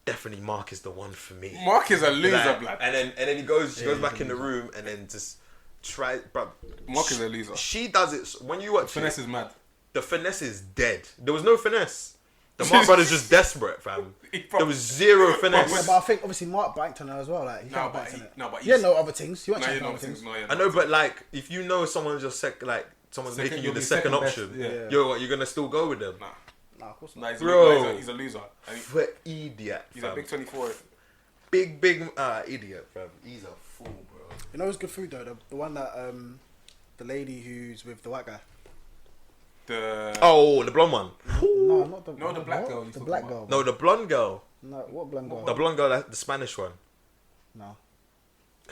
Definitely Mark is the one for me. Mark is a loser, Like, blood. and then she goes back in the room and then just try. Bro, Mark is a loser. She does it when you watch Finesse it, is mad. the finesse is dead. There was no finesse. The Mark brother's just desperate, fam. There was zero finesse. Yeah, but I think obviously Mark banked on her as well. Like he can't bank on it. no, but You don't know other things. You want No, to you check know other things. No, yeah, I know, but like, if you know someone's your someone's Second- making you you'll the be second second best, option, yeah. yo, what, you're gonna still go with them? Nah, Nah, of course nah, not. Bro. he's a loser. And For idiot, he's a fam. big 24. big idiot, fam. He's a fool, bro. You know what's good food though? The one that the lady who's with the white guy. The Oh, the blonde one. No, not the No, the black what? girl you're The talking black about. girl. No, the blonde girl. No, what blonde girl? The blonde girl, that's the Spanish one. No.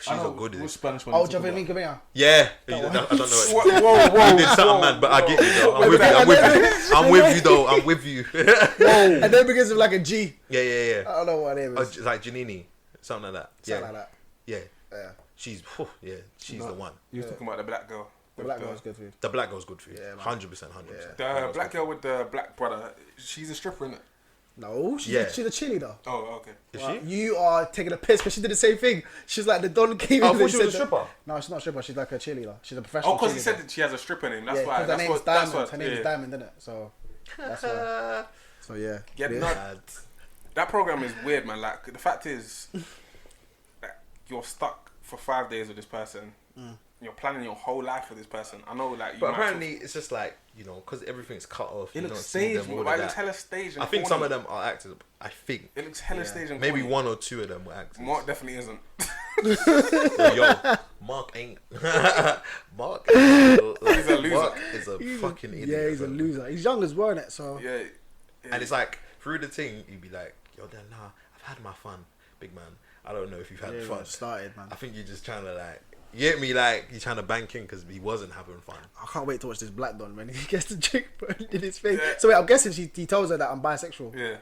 She's a good. Which Spanish one? Oh, you talking Javelin about? Gavina. Yeah, I one. don't know. Whoa, You did something mad, but I get you though. I'm with you. I'm with you though. I'm with you. And then begins with like a G. Yeah. I don't know what her name Oh, is. it's like Janini, something like that. Something like that. Yeah. Yeah. She's the one. You was talking about the black girl. The black girl's good food. The black girl's good for you. Yeah, man. 100%. The black girl with the black brother. She's a stripper, isn't it? No, she's Yeah. a cheerleader. Oh, okay. Is Well, she? you are taking a piss because she did the same thing. She's like the Don came Oh, I in thought and she was a said stripper. No, she's not a stripper. She's like a cheerleader. She's a professional. Oh, because he cheerleader. said that she has a stripper name. That's Yeah, why. because her That's name's what. That's Diamond. what. Her name is Yeah. Diamond, isn't it? So That's why. So yeah. That program is weird, man. Like the fact is, like, you're stuck for 5 days with this person. You're planning your whole life for this person. I know, like. But apparently, it's just like, you know, because everything's cut off. It looks staged. It looks hella staged. I think some of them are actors. I think it looks hella staged. Maybe one or two of them were actors. Mark definitely isn't. Yo, Mark ain't. Mark is he's a loser. Mark is a fucking idiot. Yeah, he's a loser. He's young as well, innit? So yeah. And it's like through the thing, you'd be like, yo, then nah, I've had my fun, big man. I don't know if you've had fun. Started, man. I think you're just trying to like. You get me, like, you're trying to bank in because he wasn't having fun. I can't wait to watch this Black Don when he gets the chick put in his face. Yeah. So wait, I'm guessing he tells her that I'm bisexual. Yeah.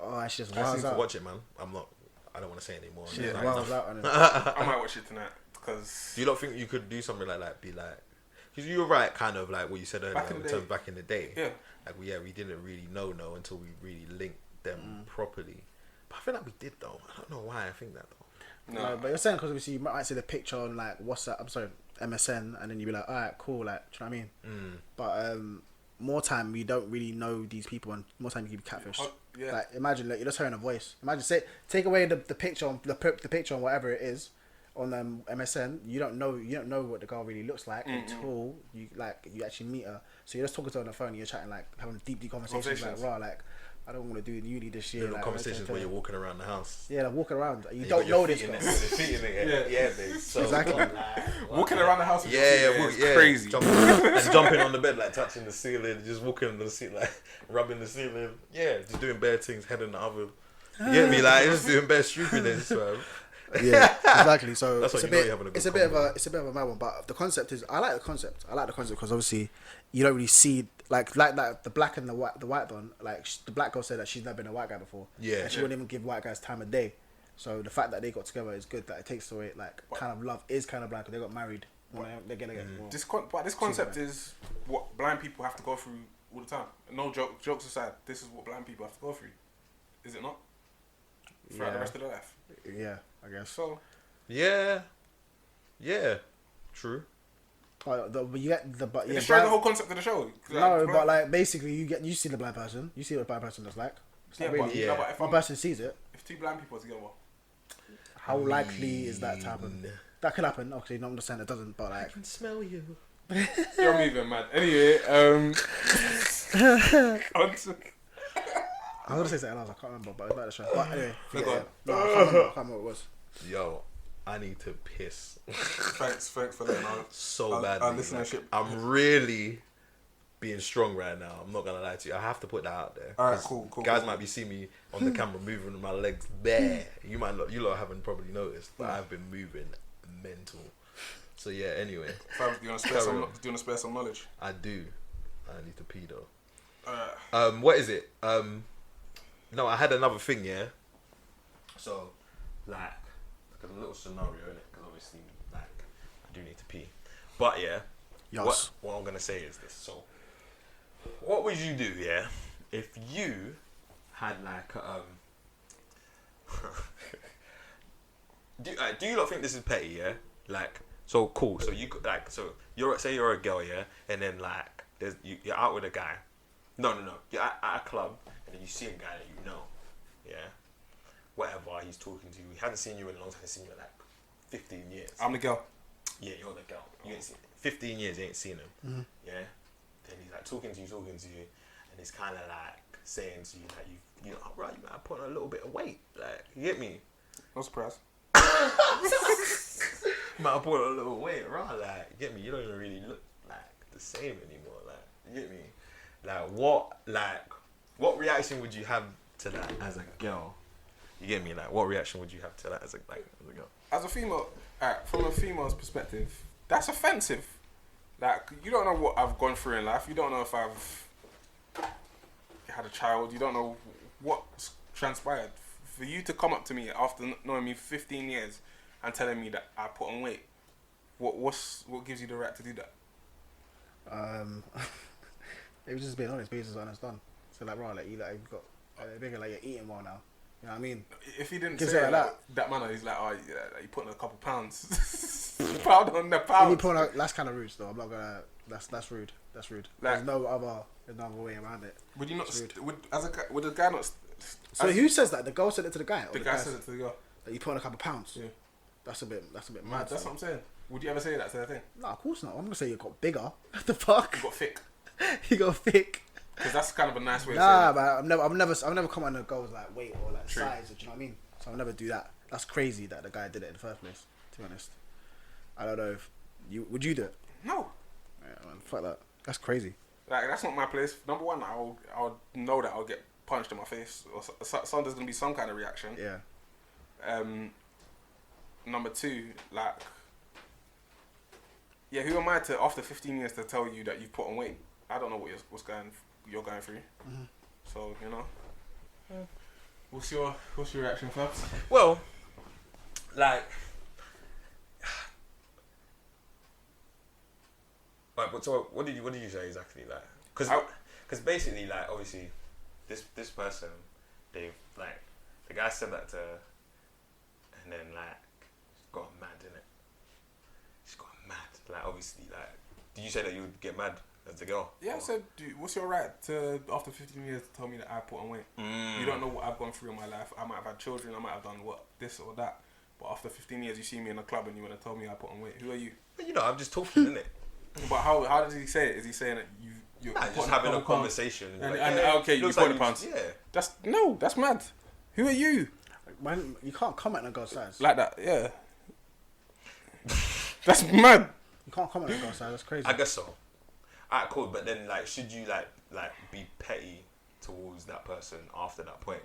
Oh, she just I wows out. To watch it, man. I don't want to say anymore. She just wows out on it. I might watch it tonight because. Do you not think you could do something like that? Be like, because you were right, kind of like what you said earlier. Back in the day. Yeah. Like we didn't really know until we really linked them properly. But I feel like we did though. I don't know why I think that though. No, but you're saying because obviously you might see the picture on like WhatsApp, I'm sorry, MSN, and then you'd be like, alright, cool, like, do you know what I mean? But more time we don't really know these people, and more time you keep catfish. Yeah. Like imagine, like, you're just hearing a voice. Imagine take away the picture on the picture on whatever it is on MSN. You don't know what the girl really looks like until you actually meet her. So you're just talking to her on the phone, and you're chatting, like having deep conversations. Like, raw, like, I don't want to do uni this year. Like, conversations where you're walking around the house. Yeah, like walking around. You don't know this girl. Yeah, babe. So exactly. Walking around the house. Yeah, crazy. Jumping on the bed, like touching the ceiling, just walking on the ceiling, like rubbing the ceiling. Yeah, just doing bare things, head in the oven. You get me? Like, just doing bare stupidness, man. Yeah, exactly. So it's a bit of a mad one, but the concept is, I like the concept because obviously you don't really see like the black and the white one. Like the black girl said that she's never been a white guy before. Yeah, and she wouldn't even give white guys time of day. So the fact that they got together is good. That it takes away like kind of love is kind of blind because they got married. They're gonna get more. This concept is what blind people have to go through all the time. No jokes aside, this is what blind people have to go through. Is it not? Throughout the rest of their life. Yeah, I guess so. Yeah, true. But you get the it destroys the whole concept of the show. No, but like basically you see the blind person, you see what a blind person looks like. But if one person sees it. If two blind people are together, how likely is that to happen? That could happen. Obviously, not understand it doesn't, but like I can smell you. You're moving mad. Anyway, I was gonna say something else, I can't remember, but it's about the show. But anyway, I can't remember what it was. Yo, I need to piss. Thanks for letting out. So bad. Our listenership. I'm really being strong right now. I'm not gonna lie to you. I have to put that out there. Alright, cool. Guys might be seeing me on the camera moving my legs bare. You lot haven't probably noticed, but I've been moving mental. So yeah. Anyway, do you want to spare some knowledge? I do. I need to pee though. What is it? No, I had another thing, yeah. So, like a little scenario in it, because obviously, like, I do need to pee. But yeah, yes. What I'm gonna say is this. So, what would you do, yeah, if you had like do you not think this is petty, yeah? Like, so cool. So you're a girl, yeah, and then like you're out with a guy. No. You're at a club, and then you see a guy that you know, yeah. Whatever, he's talking to you. He hasn't seen you in a long time. He's seen you in like 15 years. I'm the girl. Yeah, you're the girl. You ain't seen 15 years. You ain't seen him. Yeah. Then he's like talking to you, and he's kind of like saying to you that you know, right, you might have put on a little bit of weight. Like, you get me? No surprise. You might have put on a little weight, right? Like, you get me? You don't even really look like the same anymore. Like, you get me? What reaction would you have to that as a girl? You get me? Like, what reaction would you have to that as a girl? As a female, from a female's perspective, that's offensive. Like, you don't know what I've gone through in life. You don't know if I've had a child. You don't know what's transpired. For you to come up to me after knowing me 15 years and telling me that I put on weight, what gives you the right to do that? It was just being honest. Being honest, done. So like, right, like you've got bigger, like you're eating well now. You know what I mean? If he didn't say it like that manner, he's like, oh, yeah, you put on a couple pounds. Pound on the pound. That's kind of rude, though. I'm not gonna. That's rude. That's rude. Like- There's no other way around it. Would you not? That's rude. Would a guy not? So who says that? The girl said it to the guy. Or The guy said it to the girl. that you put on a couple pounds. Yeah. That's a bit Mad. mad. That's what I'm saying. Would you ever say that to the thing? No, of course not. I'm gonna say you got bigger. What the fuck? You got thick. You got thick. Because that's kind of a nice way of Nah, saying it. but I've never come on a girl's like weight or like True. size. Do you know what I mean? So I'll never do that. That's crazy that the guy did it in the first place. To be honest, I don't know if would you do it? No. Yeah, man, fuck that. That's crazy. Like, that's not my place. Number one, I'll know that I'll get punched in my face. Or there's going to be some kind of reaction. Yeah. Number two, like... Yeah, who am I to, after 15 years, to tell you that you've put on weight? I don't know what you're going through. Mm-hmm. So, you know. Yeah. What's your reaction, Fabs? Well, like, but so what did you say exactly? Like, because basically, like, obviously, this person, they've like, the guy said that to her, and then like, she's got mad, innit? She's got mad. Like, obviously, like, did you say that you would get mad as the girl? Yeah, I said, dude, what's your right to, after 15 years, to tell me that I put on weight? You don't know what I've gone through in my life. I might have had children, I might have done this or that. But after 15 years, you see me in a club and you want to tell me I put on weight. Who are you? But, you know, I'm just talking, innit? But how does he say it? Is he saying that you're Nah, just having a conversation. And, like, okay, you looks put like the pounds. Yeah. That's mad. Who are you? Man, you can't comment on a girl's size. Like that, yeah. That's mad. You can't comment on a girl's size. That's crazy. I guess so. Alright, cool. But then, like, should you like be petty towards that person after that point?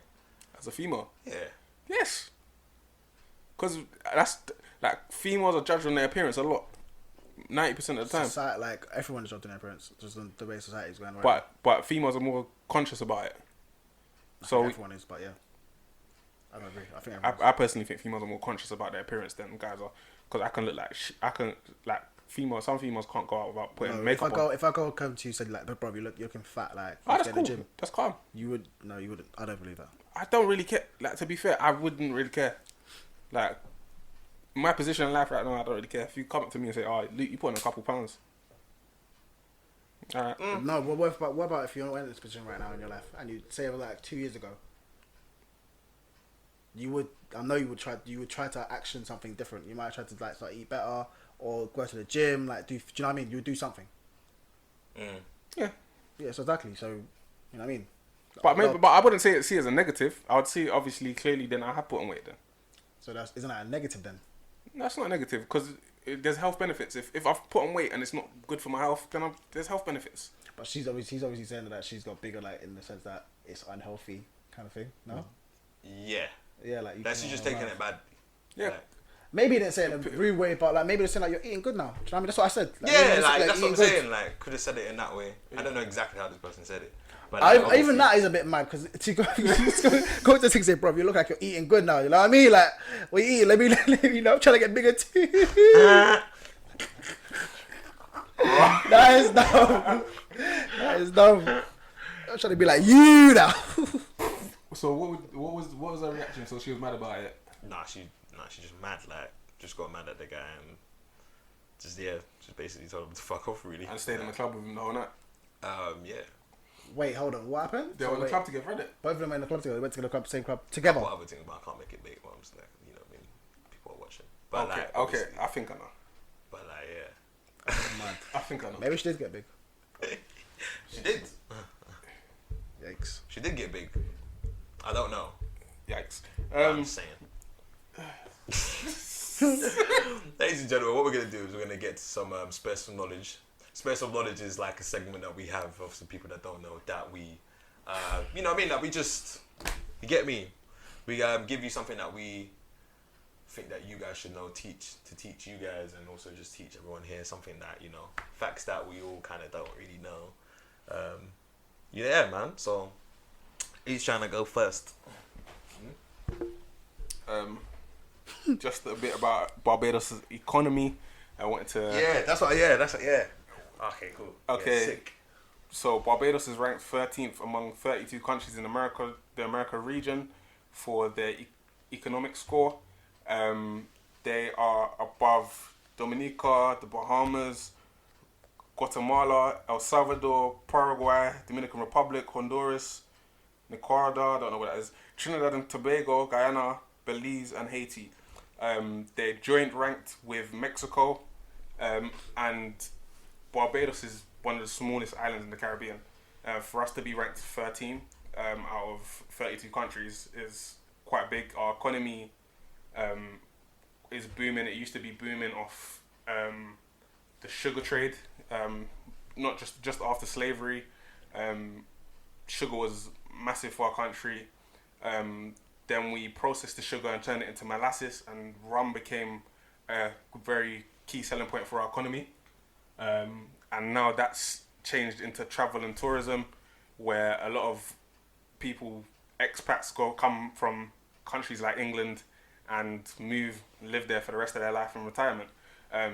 As a female? Yeah. Yes. Because that's, like, females are judged on their appearance a lot. 90% of the time. Society, like everyone is judging their appearance, just on the way society's going. Right. But females are more conscious about it. So everyone is, but yeah, I don't agree. I think I personally think females are more conscious about their appearance than guys are. Because I can look like some females can't go out without putting makeup on. If I go come to you and say like, bro, you're looking fat, like that's in cool. the gym, That's calm. you wouldn't. I don't believe that. I don't really care. Like, to be fair, I wouldn't really care. Like, my position in life right now, I don't really care. If you come up to me and say, "Oh, Luke, you put on a couple pounds," alright. No, but what about if you're in this position right now in your life and you say like 2 years ago, you would. I know you would try to action something different. You might try to like start eat better or go to the gym. Like, do you know what I mean? You would do something. Yeah. Yeah. So exactly. So, you know what I mean? But I wouldn't see it as a negative. I would see, obviously, clearly, then I have put on weight then. So isn't that a negative then? That's not negative because there's health benefits. If I've put on weight and it's not good for my health, then there's health benefits. But he's obviously saying that she's got bigger, like in the sense that it's unhealthy kind of thing. No. Yeah. Yeah, like That's you just taking it bad. Yeah. Like, maybe they didn't say it in a rude way, but like maybe they're saying like you're eating good now. Do you know what I mean? That's what I said. Like, yeah, like that's what I'm eating good. saying. Like, could have said it in that way. I don't know exactly how this person said it. But Even that is a bit mad because to go to the thing and say, bro, you look like you're eating good now. You know what I mean? Like, what you eat? Let me you know, I'm trying to get bigger too. That is dumb. That is dumb. I'm trying to be like you now. So what was her reaction? So she was mad about it. Nah, she just mad. Like, just got mad at the guy and just basically told him to fuck off. Really. And stayed in the club with him the whole night. Yeah. Wait, hold on. What happened? They were in the club together, innit? Both of them were in the club together. They went to the club, same club together. What other thing? But I can't make it big. But I'm just like, you know what I mean? People are watching. But Okay, like, okay, I think I know. But like, yeah. Mad. I think I know. Maybe she did get big. She did. Yikes. She did get big. I don't know. Yikes. I'm just saying. Ladies and gentlemen, what we're gonna do is we're gonna get to some special knowledge. Special knowledge is like a segment that we have of some people that don't know that we, you know what I mean? That we just, you get me? We give you something that we think that you guys should know, teach you guys, and also just teach everyone here something that, you know, facts that we all kind of don't really know. Yeah, man. So he's trying to go first. Just a bit about Barbados' economy. I wanted to. Yeah, that's what. Okay, cool. Okay. Yeah, sick. So Barbados is ranked 13th among 32 countries in America, the America region, for their economic score. They are above Dominica, the Bahamas, Guatemala, El Salvador, Paraguay, Dominican Republic, Honduras, Nicaragua, I don't know what that is, Trinidad and Tobago, Guyana, Belize, and Haiti. They're joint ranked with Mexico, and Barbados is one of the smallest islands in the Caribbean. For us to be ranked 13 out of 32 countries is quite big. Our economy is booming. It used to be booming off the sugar trade, not just after slavery. Sugar was massive for our country. Then we processed the sugar and turned it into molasses, and rum became a very key selling point for our economy. And now that's changed into travel and tourism, where a lot of people, expats, come from countries like England and live there for the rest of their life in retirement.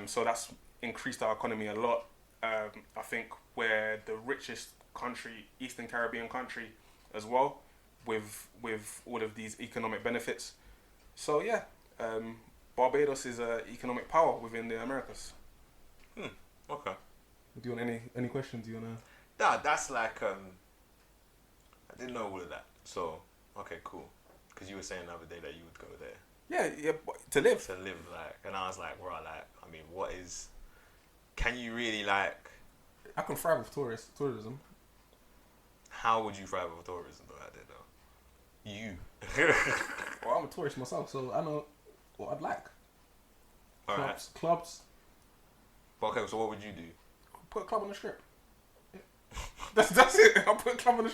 So that's increased our economy a lot. I think we're the richest country, Eastern Caribbean country as well, with all of these economic benefits. So yeah, Barbados is an economic power within the Americas. Okay. Do you want any questions? Do you wanna? Nah, that's like I didn't know all of that. So okay, cool. Because you were saying the other day that you would go there Yeah, to live. to live, like, and I was like, right, like, I mean, what is? Can you really like? I can thrive with tourism. How would you thrive with tourism though? Out there though, you. Well, I'm a tourist myself, so I know what I'd like. All right. Clubs. Okay, so what would you do? Put a club on the strip. Yeah. That's it. I'll put a club on the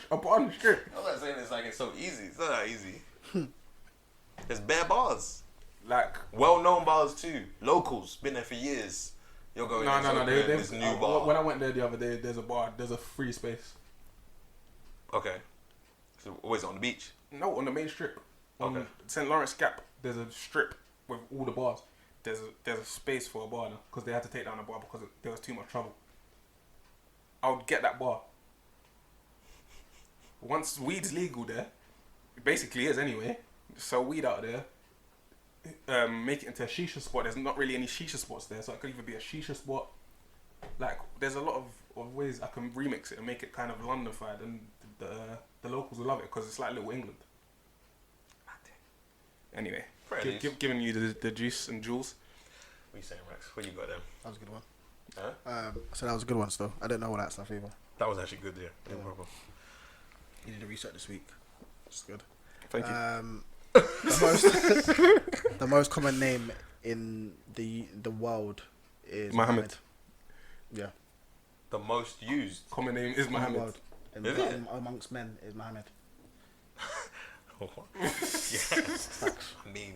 strip. I'm not saying it's like it's so easy. It's not that easy. There's bare bars. Like, Well-known bars too. Locals, been there for years. You're going no. this new bar. When I went there the other day, there's a bar. There's a free space. Okay. So always on the beach. No, on the main strip. On Okay. St. Lawrence Gap, there's a strip with all the bars. There's a space for a bar now because they had to take down the bar because there was too much trouble. I would get that bar. Once weed's legal there, it basically is anyway. Sell weed out there. Make it into a shisha spot. There's not really any shisha spots there, so it could either be a shisha spot. Like, there's a lot of ways I can remix it and make it kind of Londonified, and the locals will love it because it's like Little England. Anyway, giving you the juice and jewels. What are you saying, Rex? What you got there? That was a good one. Huh? I said that was a good one still. I didn't know all that stuff either. That was actually good, yeah. No problem. You did the research this week. It's good. Thank you. The most common name in the world is Mohammed. Yeah. The most used. Common name is Mohammed. Is it? Amongst men is Mohammed. Yeah. I mean,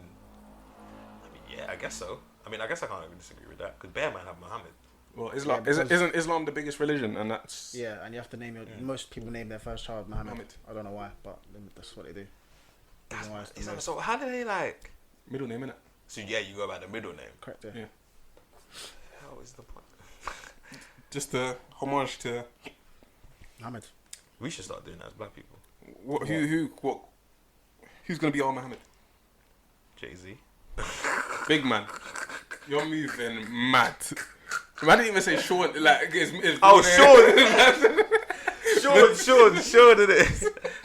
yeah, I guess so. I guess I can't even disagree with that because Bear Man have Muhammad. Well, Islam Yeah, isn't Islam the biggest religion, and that's Yeah, and you have to name most people name their first child Mohammed. I don't know why, but that's what they do. So how do they like? middle name, innit? So yeah, you go by the middle name. Correct. Yeah. How is the point? Just a homage to Mohammed. We should start doing that as black people. who's gonna be our Mohammed? Jay-Z. Big man. You're moving mad. I didn't even say Sean. Like it's Sean, did it?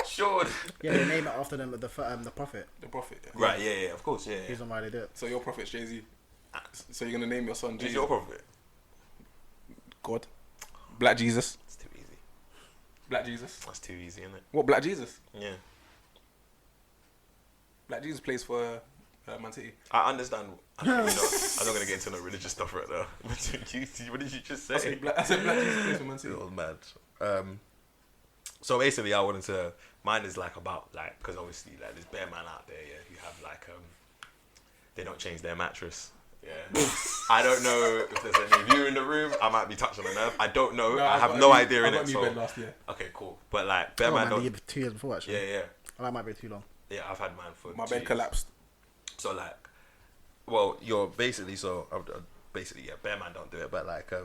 Sean. Yeah, they name it after them the prophet. The prophet. Yeah. Right, yeah, of course, yeah. He's on why they do it. So your prophet's Jay-Z. So you're gonna name your son Who's Jay-Z? your prophet? God. Black Jesus. It's too easy. Black Jesus. That's too easy, isn't it? What, Black Jesus? Yeah. Black Jesus plays for Man City. I understand. I'm not going to get into no religious stuff right now. What did you just say? I said Black Jesus plays for Man City. It was mad. So basically, I wanted to. Mine is like about like because obviously like there's bare man out there, yeah, who have like they don't change their mattress. Yeah, I don't know if there's any of you in the room. I might be touching on a nerve. I don't know. I have no idea in I it. got a new bed last year. Okay, cool. But like bare man don't. 2 years before actually. Yeah. Oh, that might be too long. Yeah, I've had mine for. My 2 bed years. collapsed. So like, well, you're basically basically bare man don't do it, but like a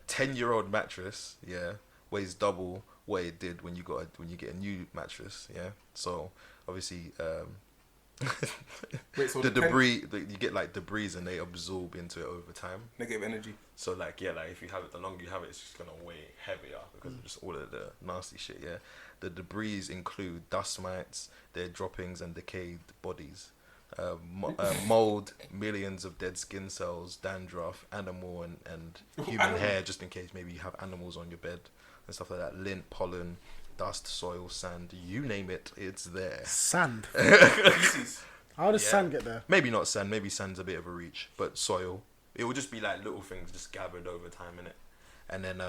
10-year-old mattress, yeah, weighs double what it did when you get a new mattress, yeah. So obviously Wait, so the debris, you get like debris and they absorb into it over time. negative energy. So like yeah, like if you have it, the longer you have it, it's just gonna weigh heavier because of just all of the nasty shit. Yeah, the debris include dust mites, their droppings, and decayed bodies. Mold, millions of dead skin cells, dandruff, animal and human hair, just in case maybe you have animals on your bed and stuff like that. Lint, pollen, dust, soil, sand, you name it, it's there. Sand. Feces. How does sand get there? Maybe not sand, maybe sand's a bit of a reach, but soil. It will just be like little things just gathered over time in it. And then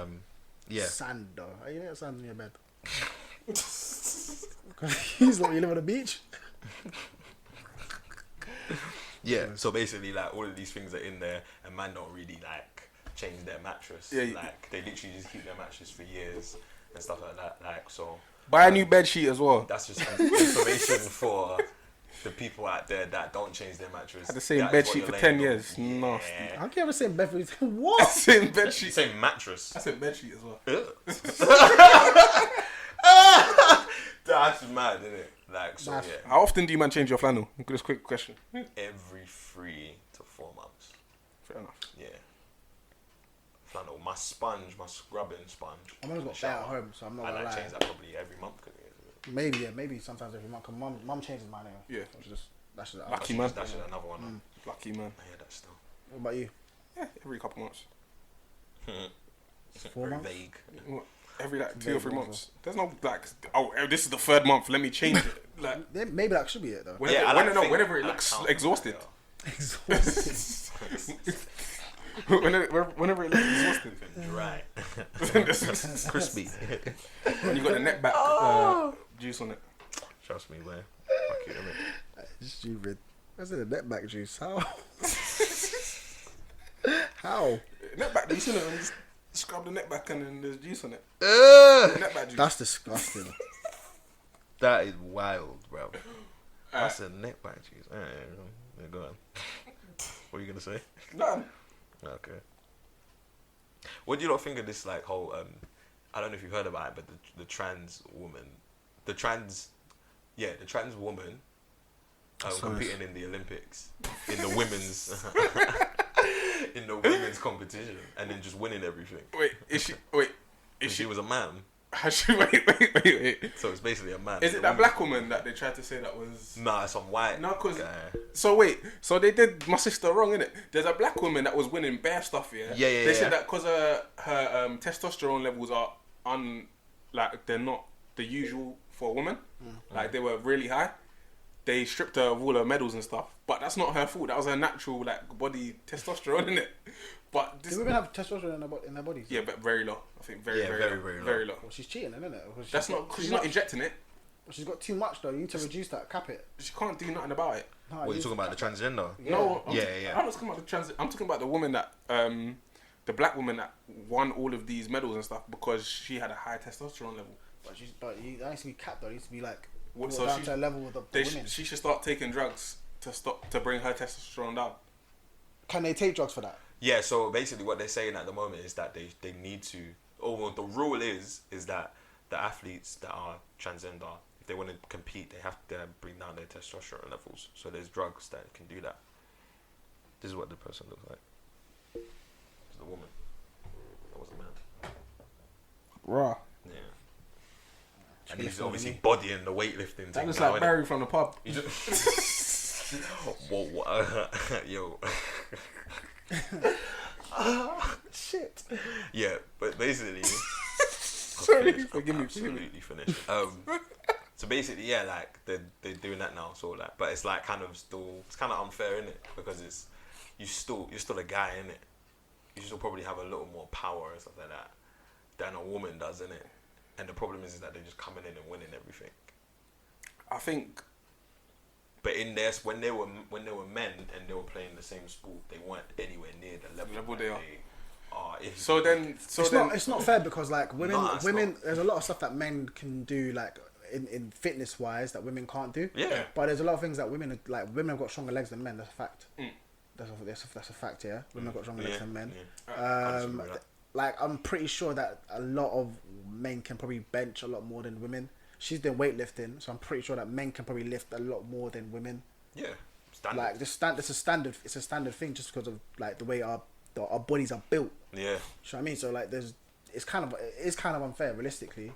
yeah. Sand though. How you get sand in your bed? He's like, you live on the beach? Yeah, so basically like all of these things are in there and man don't really like change their mattress. Yeah, like they literally just keep their mattress for years and stuff like that. Like so Buy a new bed sheet as well. that's just information for the people out there that don't change their mattress. Had the same That bed is what sheet you're for laying 10 on. years. Yeah. Nasty. How can you ever say bed for what? Same bed sheet. Same mattress. I said bed sheet as well. That's mad, isn't it? Like so That's- yeah. How often do you man change your flannel? Just quick question. Every 3 to 4 months. Fair enough. Yeah. Flannel. My sponge, my scrubbing sponge. I'm always got Shower. bear at home, so I'm not I gonna like lie. change that probably every month. Maybe sometimes every month. Cause mum changes mine anyway. Yeah. Which is just that's just Lucky That's man. just- That's just another one. Lucky man. I hear that still. What about you? Yeah, every couple months. 4 Very months? vague. What? Every like 2 or 3 Maybe months. There's no like, oh, this is the 3rd month. Let me change it. Like Maybe that should be it though. whenever, I like to think- whenever it I like looks counting, exhausted. Exhausting. whenever it looks exhausted. Dry. Crispy. When you got the neck back juice on it. Trust me, man. Fuck you, innit? Stupid. That's in the net back juice. How? How? Neck back juice on it. And just scrub the neck back and then there's juice on it. Neck back juice. That's disgusting. That is wild, bro. That's a neck back cheese. Yeah, go on. What are you gonna say? None. Okay. What do you not think of this like whole I don't know if you've heard about it, but the trans woman, the trans woman competing in the Olympics in the women's in the women's competition and then just winning everything. Wait, is she? Wait, is She she? was a man, Has she? Wait. so it's basically a man. Is it that black woman that they tried to say that was? Nah, it's some white. No, cause guy. so wait, so they did my sister wrong, innit? There's a black woman that was winning bare stuff, yeah. Yeah, They yeah. said that because her testosterone levels are like they're not the usual for a woman, like they were really high. They stripped her of all her medals and stuff, but that's not her fault. That was her natural like body testosterone, innit? But this, Do women have testosterone in their bodies? yeah, but very low. I think very Yeah, very very, low. very low. Very low. Well, she's cheating, isn't it? Well, That's not. She's not injecting it. She's got too much though. You need to reduce that. Cap it. She can't do nothing about it. No, What are you talking about? The transgender? No, Yeah. I'm not talking about the I'm talking about the woman that, the black woman that won all of these medals and stuff because she had a high testosterone level. But that needs to be capped though. It needs to be like What- brought so down she- to a level with the women. She should start taking drugs to bring her testosterone down. Can they take drugs for that? Yeah, so basically what they're saying at the moment is that they need to, well, the rule is that the athletes that are transgender, if they want to compete, they have to bring down their testosterone levels. So there's drugs that can do that. This is what the person looks like. It's the woman. That was the man. Raw. Yeah. And he's filming obviously me. bodying the weightlifting That thing looks now, like innit? Barry from the pub. You just whoa, yo. Shit. Yeah, but basically, Sorry, I'm forgive me. absolutely finished. So basically, yeah, like they're doing that now. So like, but it's like kind of still, it's kind of unfair, innit? Because it's you're still a guy, innit? You still probably have a little more power and stuff like that than a woman does, innit? And the problem is that they're just coming in and winning everything. I think. But in this, when they were men and they were playing the same sport, they weren't anywhere near the level Level they are. If So then. It's not fair because like women, No, it's women. not. There's a lot of stuff that men can do like in fitness wise that women can't do. Yeah. But there's a lot of things that women have got stronger legs than men. That's a fact. Mm. That's a fact. Yeah, women have got stronger legs than men. Yeah. I disagree with that. Like I'm pretty sure that a lot of men can probably bench a lot more than women. She's doing weightlifting, so I'm pretty sure that men can probably lift a lot more than women. Yeah, standard. Like it's a standard. It's a standard thing just because of like the way our bodies are built. Yeah. You know what I mean? So like, it's kind of unfair, realistically.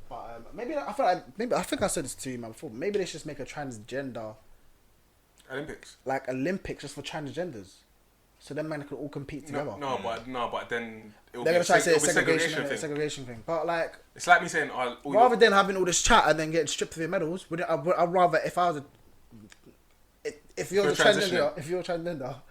But maybe I feel like I think I said this to you, man, before. Maybe they should just make a transgender Olympics. like Olympics just for transgenders, so them men can all compete together. But then They're gonna try to say it's segregation thing. segregation thing. But like, It's like me saying, rather than having all this chat and then getting stripped of your medals, I'd rather if you're transgender,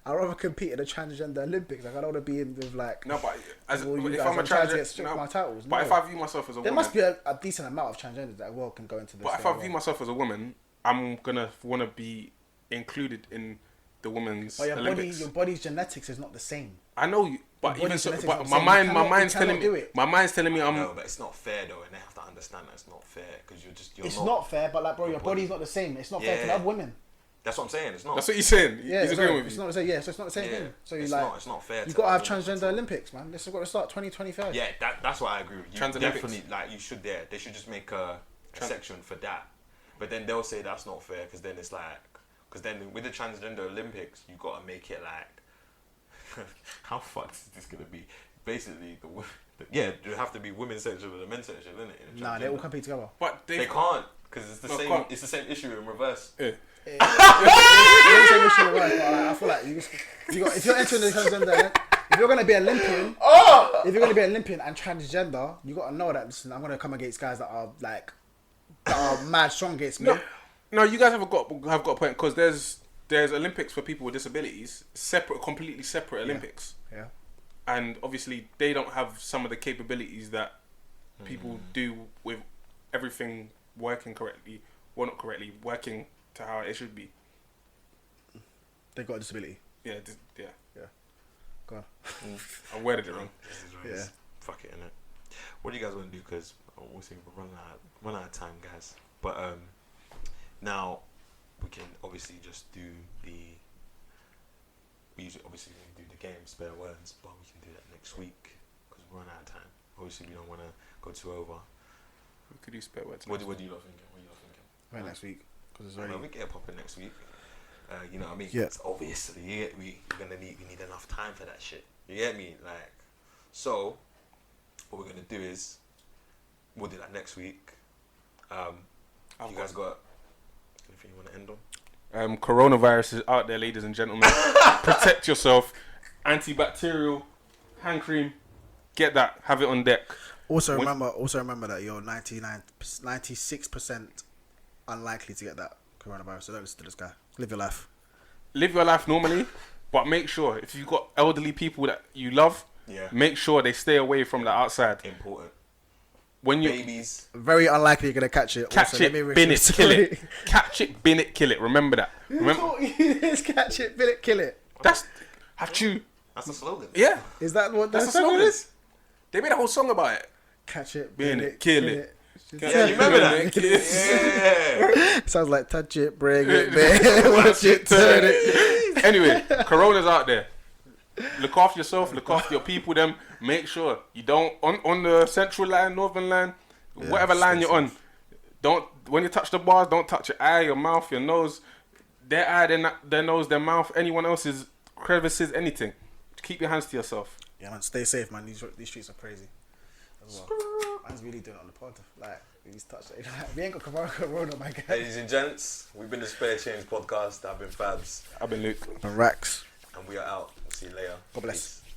I'd rather compete in the transgender Olympics. Like, I don't want to be in with like. No, but if I'm a transgender, my titles. But if I view myself as a there woman, must be a decent amount of transgenders that can go into this. But if I view myself as a woman, I'm gonna want to be included in the women's but Olympics. your body's genetics is not the same. I know you, but Your even so, body's but genetics my is not the mind, same. my You mind's cannot telling do me, it. my mind's telling me, No, but it's not fair though, and they have to understand that it's not fair because you're not fair, but like, bro, your body's not the same. It's not fair to other women. That's what I'm saying. It's not. That's what he's saying. Yeah, He's agreeing with it's you. not the same. Yeah, so it's not the same thing. So it's not fair. You gotta have transgender Olympics, man. This has got to start 2025. Yeah, that's what I agree with you. Trans Olympics. Definitely, like you should. They should just make a section for that. But then they'll say that's not fair because then it's like, because then with the transgender Olympics, you gotta make it like, how fucked is this gonna be? Basically, there have to be women's section and the men's section, isn't it? Nah, they all compete together. But They can't because it's the same. Can't. It's the same issue in reverse. Yeah. I feel like if you're entering the transgender, if you're gonna be Olympian, if you're gonna be Olympian and transgender, you gotta know that. Listen, I'm gonna come against guys that are mad strong against me. No, you guys have got a point because there's Olympics for people with disabilities, completely separate Olympics. Yeah. And obviously they don't have some of the capabilities that people do with everything working correctly, well not correctly, working to how it should be. They got a disability. Yeah. Go on. I worded it wrong. Yeah. Fuck it, innit? What do you guys want to do? Because we'll see, we're run out of time, guys. But now we can obviously just do we usually obviously do the game spare words, but we can do that next week because we're running out of time. Obviously, we don't want to go too over. We could do spare words. What do you lot thinking? Right, next week because it's Well, already. we get a pop in next week. You know what I mean? Yeah. It's obviously, we need enough time for that shit. You get me? Like, so what we're gonna do is we'll do that next week. You guys got anything you want to end on? Coronavirus is out there, ladies and gentlemen. Protect yourself. Antibacterial hand cream. Get that. Have it on deck. Also remember that you're 96% unlikely to get that coronavirus. So don't listen to this guy. Live your life. Live your life normally, but make sure if you've got elderly people that you love, make sure they stay away from the outside. Important. When you Babies, Very unlikely you're gonna catch it. catch it, bin it, kill it. Catch it, bin it, kill it. Remember that. It's catch it, bin it, kill it. That's that's the slogan. Yeah, Is that what that's the the song slogan. is? They made a whole song about it. Catch it, Bin it, kill it. Yeah, you remember that? Kill it. Yeah. Sounds like touch it, bring it, babe. Watch it, turn it. Anyway, Corona's out there. Look after yourself. Look after your people. Them. Make sure you don't on the central line, northern line, whatever line you're on. Don't when you touch the bars, don't touch your eye, your mouth, your nose, their eye, their nose, their mouth, anyone else's crevices, anything. Keep your hands to yourself. Yeah, man, stay safe, man. These streets are crazy. As well. Man's really doing it on the pod. Like, we need to touch it. We ain't got corona, my guy. Ladies and gents, we've been the Spare Change podcast. I've been Fabs. I've been Luke. And Rax. And we are out. See you later. God bless. Peace.